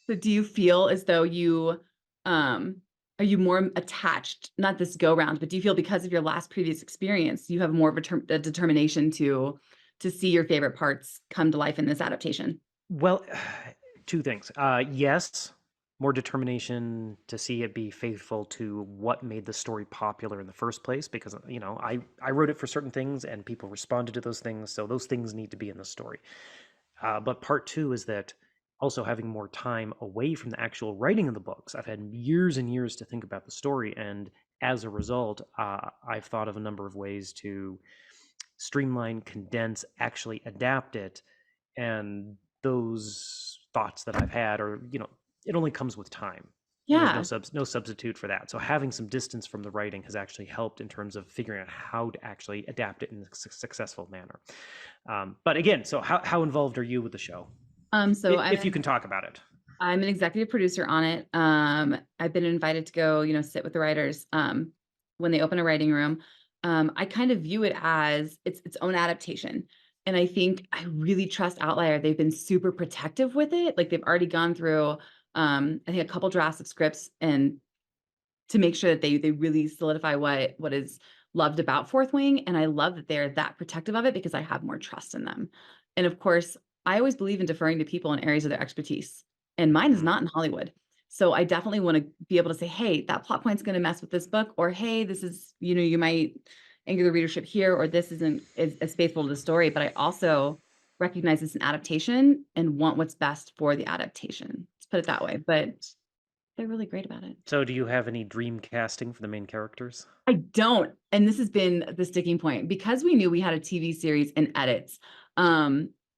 so do you feel as though you um are you more attached, not this go round, but do you feel because of your last previous experience, you have more of a determination to see your favorite parts come to life in this adaptation? Well, two things. Yes, more determination to see it be faithful to what made the story popular in the first place, because I wrote it for certain things and people responded to those things, so those things need to be in the story. But part two is that also having more time away from the actual writing of the books, I've had years and years to think about the story, and as a result, I've thought of a number of ways to streamline, condense, actually adapt it. And those thoughts that I've had are, it only comes with time. And there's Yeah. no substitute for that. So having some distance from the writing has actually helped in terms of figuring out how to actually adapt it in a successful manner. But again, so how involved are you with the show, So if you can talk about it? I'm an executive producer on it. I've been invited to go, sit with the writers when they open a writing room. I kind of view it as its own adaptation. And I think I really trust Outlier. They've been super protective with it. Like they've already gone through, I think, a couple drafts of scripts and to make sure that they really solidify what is loved about Fourth Wing. And I love that they're that protective of it because I have more trust in them. And of course, I always believe in deferring to people in areas of their expertise. And mine is Mm-hmm. not in Hollywood. So I definitely want to be able to say, hey, that plot point's going to mess with this book, or hey, this is, you might anger the readership here, or this isn't as faithful to the story. But I also recognize it's an adaptation and want what's best for the adaptation. Let's put it that way. But they're really great about it. So do you have any dream casting for the main characters? I don't. And this has been the sticking point because we knew we had a TV series and edits.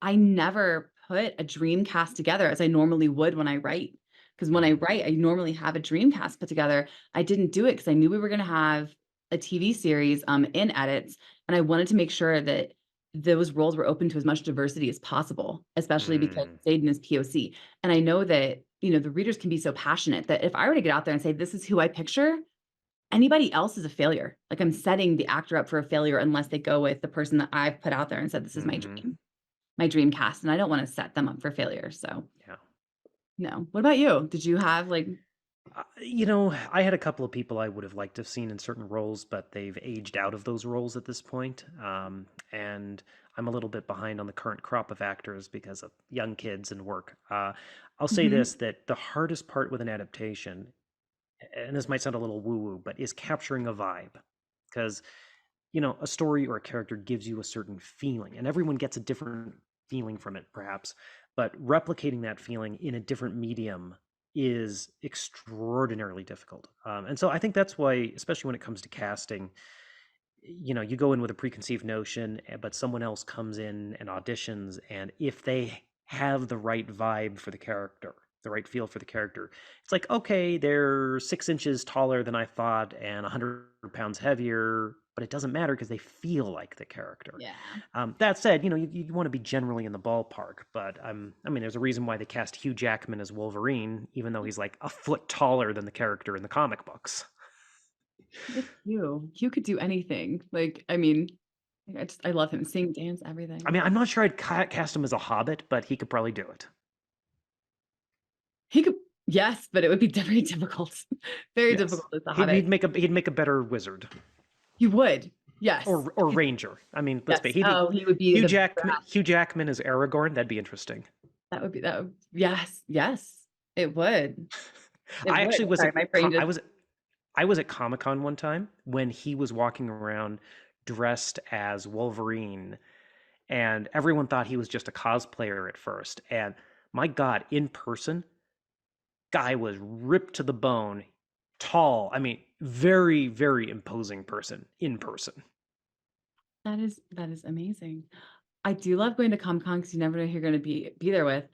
I never put a dream cast together as I normally would when I write. Because when I write, I normally have a dream cast put together. I didn't do it because I knew we were going to have a TV series in edits. And I wanted to make sure that those roles were open to as much diversity as possible, especially because Mm. Zayden is POC. And I know that, the readers can be so passionate that if I were to get out there and say, this is who I picture, anybody else is a failure. Like I'm setting the actor up for a failure unless they go with the person that I've put out there and said, this is Mm-hmm. my dream cast. And I don't want to set them up for failure. So Yeah. no. What about you? Did you have like, I had a couple of people I would have liked to have seen in certain roles, but they've aged out of those roles at this point. And I'm a little bit behind on the current crop of actors because of young kids and work. I'll say Mhm. this, that the hardest part with an adaptation, and this might sound a little woo-woo, but is capturing a vibe. Because, a story or a character gives you a certain feeling, and everyone gets a different feeling from it, perhaps. But replicating that feeling in a different medium is extraordinarily difficult. And so I think that's why, especially when it comes to casting, you go in with a preconceived notion, but someone else comes in and auditions, and if they have the right vibe for the character, the right feel for the character, it's like, okay, they're 6 inches taller than I thought and 100 pounds heavier, but it doesn't matter because they feel like the character. yeah. That said, you want to be generally in the ballpark, but I mean, there's a reason why they cast Hugh Jackman as Wolverine, even though he's like a foot taller than the character in the comic books. It's you. You could do anything. Like, I mean, I love him. Sing, dance, I everything. mean, I'm not sure I'd cast him as a hobbit, but he could probably do it. He could, yes, but it would be very difficult. Very Yes, difficult as a he'd hobbit. make a better wizard You would. Yes. or ranger. I mean, let's be Yes. Oh, he would be Hugh the Jackman. Hugh Jackman as Aragorn. That'd be interesting. that would, yes, yes, it would. It I would. actually was Sorry, at my brain just I was at Comic Con one time when he was walking around dressed as Wolverine, and everyone thought he was just a cosplayer at first. And my God, in person, guy was ripped to the bone, tall. I mean, very, very imposing person in person. that is amazing. I do love going to Comic-Con because you never know who you're gonna be there with.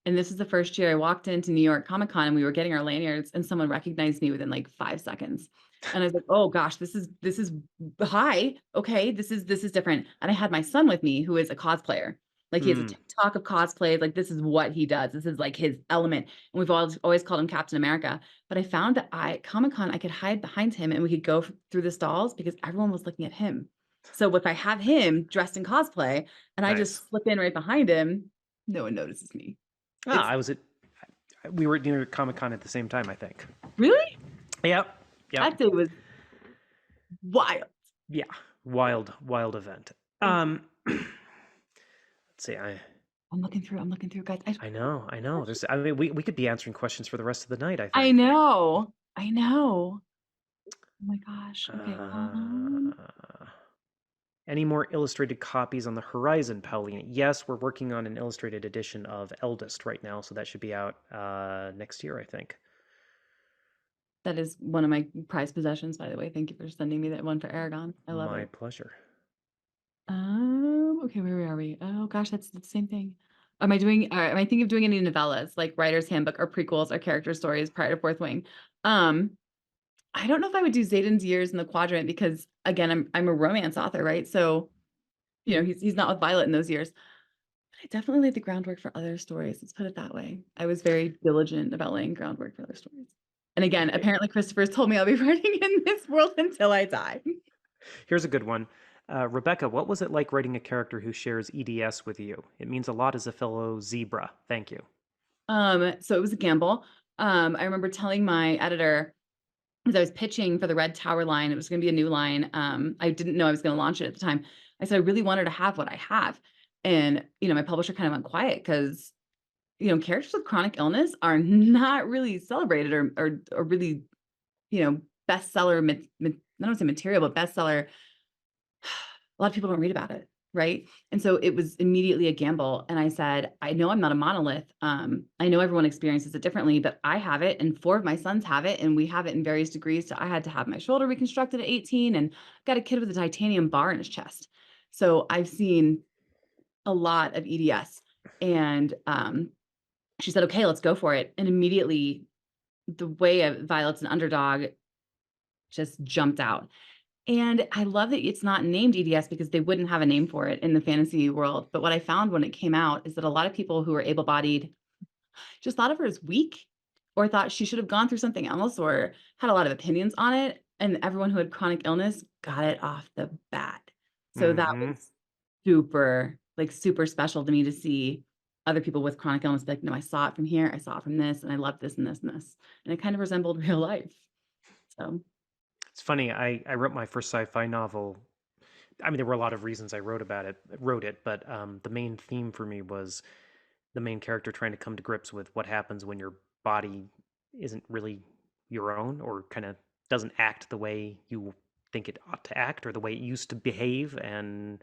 And this is the first year I walked into New York Comic Con and we were getting our lanyards and someone recognized me within like 5 seconds. And I was like, oh gosh, this is hi. Okay, this is different. And I had my son with me who is a cosplayer. Like he has a Hmm. TikTok of cosplay. Like this is what he does. This is like his element. And we've always called him Captain America. But I found that Comic Con, I could hide behind him and we could go through the stalls because everyone was looking at him. So if I have him dressed in cosplay, and I Nice. just slip in right behind him, no one notices me. Ah, It's we were near Comic Con at the same time, I think. really Yep. Yep. that day was wild. Yeah. Wild event. It's, Let's see. I'm looking through, guys. I know. I mean, we could be answering questions for the rest of the night, I I think. know. I know. Oh my gosh. Okay. Uh, Any more illustrated copies on the horizon, Paolini? Yes, we're working on an illustrated edition of Eldest right now, so that should be out next year, I think. That is one of my prized possessions, by the way. Thank you for sending me that one for Aragon. I love My it. pleasure. Okay, where are we? Oh gosh, that's the same thing. Am I thinking of doing any novellas, like Writer's Handbook or prequels or character stories prior to Fourth Wing? Um, I don't know if I would do Zayden's Years in the Quadrant because again, I'm a romance author, right? So, he's not with Violet in those years. I definitely laid the groundwork for other stories. Let's put it that way. I was very diligent about laying groundwork for other stories. And again, apparently Christopher's told me I'll be writing in this world until I die. Here's a good one. Rebecca, what was it like writing a character who shares EDS with you? It means a lot as a fellow zebra. Thank you. So it was a gamble. I remember telling my editor as I was pitching for the Red Tower line, it was going to be a new line. I didn't know I was going to launch it at the time. I said I really wanted to have what I have, and my publisher kind of went quiet because characters with chronic illness are not really celebrated or really bestseller. I don't say material, but bestseller. A lot of people don't read about it, right? And so it was immediately a gamble. And I said, I know I'm not a monolith. I know everyone experiences it differently, but I have it, and four of my sons have it, and we have it in various degrees. So I had to have my shoulder reconstructed at 18, and got a kid with a titanium bar in his chest. So I've seen a lot of EDS. And she said, okay, let's go for it. And immediately, the way of Violet's an underdog just jumped out. And I love that it's not named EDS because they wouldn't have a name for it in the fantasy world. But what I found when it came out is that a lot of people who were able-bodied just thought of her as weak, or thought she should have gone through something else, or had a lot of opinions on it. And everyone who had chronic illness got it off the bat. So that Mm-hmm. was super, like super special to me to see other people with chronic illness be like, no, I saw it from here, I saw it from this, and I love this and this and this. And it kind of resembled real life. So It's funny. I wrote my first sci-fi novel. I mean, there were a lot of reasons I wrote it, but the main theme for me was the main character trying to come to grips with what happens when your body isn't really your own, or kind of doesn't act the way you think it ought to act, or the way it used to behave, and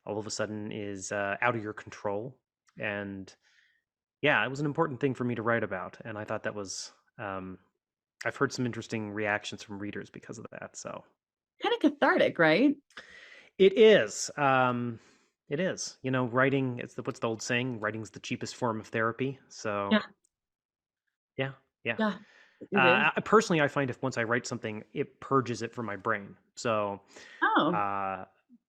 all of a sudden is out of your control. And yeah, it was an important thing for me to write about, and I thought that was. I've heard some interesting reactions from readers because of that. So kind of cathartic, right? it is. It is. Writing. What's the old saying? Writing's the cheapest form of therapy. So Yeah. yeah, yeah. Yeah, it is. Personally, I find if once I write something, it purges it from my brain. So, Oh, uh,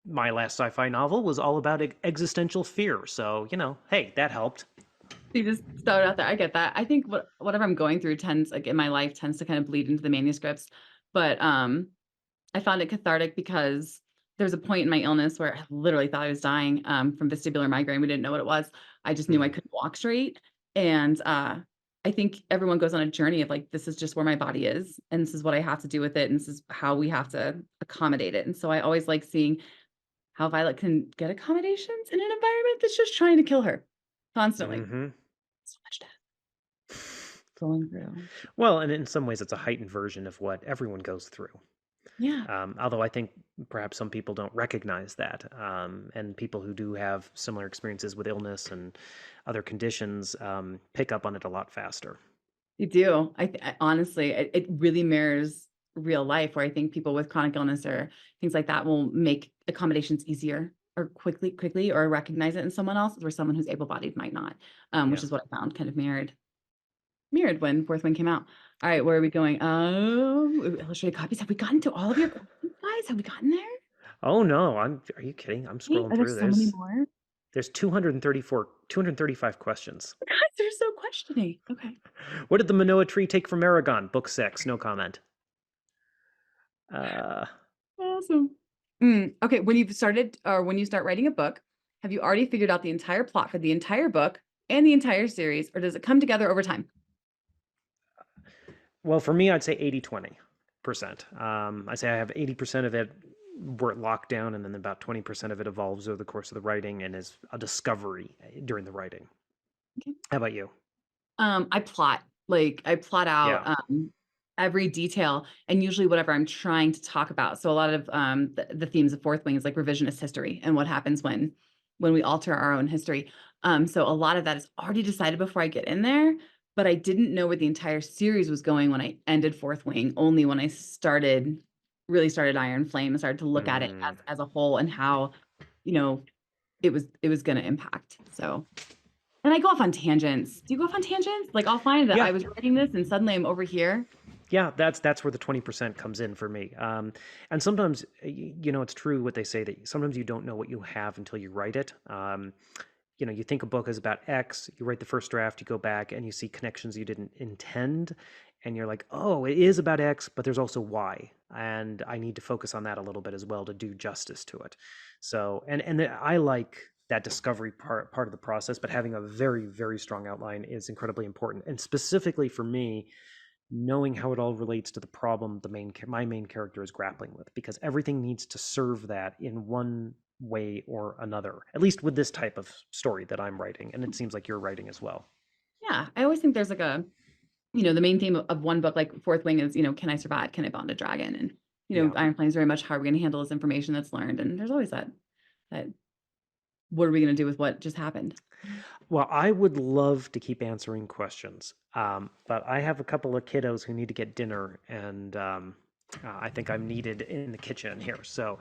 my last sci-fi novel was all about existential fear. So, hey, that helped. you just throw it out there. I get that. I think whatever I'm going through tends, like in my life, tends to kind of bleed into the manuscripts. But I found it cathartic because there was a point in my illness where I literally thought I was dying from vestibular migraine. We didn't know what it was. I just knew I Mm, couldn't walk straight. And I think everyone goes on a journey of like, this is just where my body is, and this is what I have to do with it, and this is how we have to accommodate it. And so I always like seeing how Violet can get accommodations in an environment that's just trying to kill her constantly. hmm So much death going through. Well, and in some ways, it's a heightened version of what everyone goes through. Yeah, Although I think perhaps some people don't recognize that, and people who do have similar experiences with illness and other conditions pick up on it a lot faster. you do. Honestly, it really mirrors real life, where I think people with chronic illness or things like that will make accommodations easier or quickly, or recognize it in someone else, where someone who's able-bodied might not, which Yeah. is what I found kind of mirrored when Fourth Wing came out. All right, where are we going? Illustrated copies. Have we gotten to all of your questions, guys? Have we gotten there? Oh no, are you kidding? I'm Wait, scrolling are there through. so many more? There's 235 questions. Guys, they're so questioning. Okay. What did the Manoa tree take from Aragon? Book 6, no comment. Uh, Awesome. Okay, when you start writing a book, have you already figured out the entire plot for the entire book and the entire series, or does it come together over time? well, for me, I'd say 80-20%. I'd say I have 80% of it where it locked down, and then about 20% of it evolves over the course of the writing and is a discovery during the writing. Okay. How about you? I plot out. Yeah. every detail and usually whatever I'm trying to talk about. So a lot of the themes of Fourth Wing is like revisionist history and what happens when we alter our own history. So a lot of that is already decided before I get in there, but I didn't know where the entire series was going when I ended Fourth Wing, only when I really started Iron Flame and started to look at it Mm. as a whole and how, you know, it was going to impact. So, and I go off on tangents. Do you go off on tangents? Like I'll find that Yeah, I was writing this and suddenly I'm over here. yeah, that's where the 20% comes in for me. And sometimes, it's true what they say that sometimes you don't know what you have until you write it. You think a book is about X, you write the first draft, you go back and you see connections you didn't intend, and you're like, oh, it is about X, but there's also Y, and I need to focus on that a little bit as well to do justice to it. So, I like that discovery part of the process, but having a very, very strong outline is incredibly important, and specifically for me, knowing how it all relates to the problem my main character is grappling with, because everything needs to serve that in one way or another, at least with this type of story that I'm writing, and it seems like you're writing as well. Yeah, I always think there's like the main theme of one book, like Fourth Wing is, can I survive? Can I bond a dragon? And, Yeah. Iron Flame is very much how are we going to handle this information that's learned? And there's always that, what are we going to do with what just happened? Well, I would love to keep answering questions, but I have a couple of kiddos who need to get dinner, and I think I'm needed in the kitchen here. So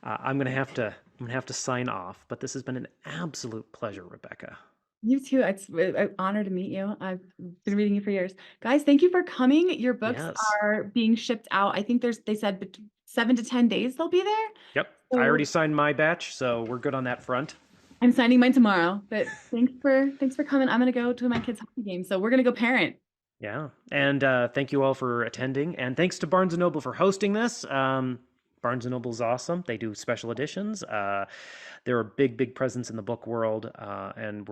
I'm gonna have to sign off. But this has been an absolute pleasure, Rebecca. You too. It's an honor to meet you. I've been reading you for years. Guys, thank you for coming. Your books Yes. are being shipped out. I think they said 7 to 10 days they'll be there. Yep. I already So signed my batch, so we're good on that front. I'm signing mine tomorrow. But thanks for coming. I'm gonna go to my kids' hockey game. So we're gonna go parent. Yeah. And thank you all for attending. And thanks to Barnes& and Noble for hosting this. Barnes& and Noble is awesome. They do special editions. They're a big, big presence in the book world. And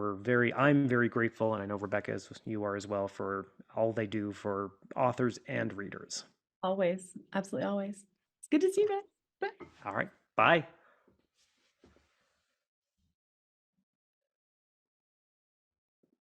I'm very grateful, and I know Rebecca, as you are as well, for all they do for authors and readers. Always. Absolutely always. It's good to see you guys. Bye. All right. Bye.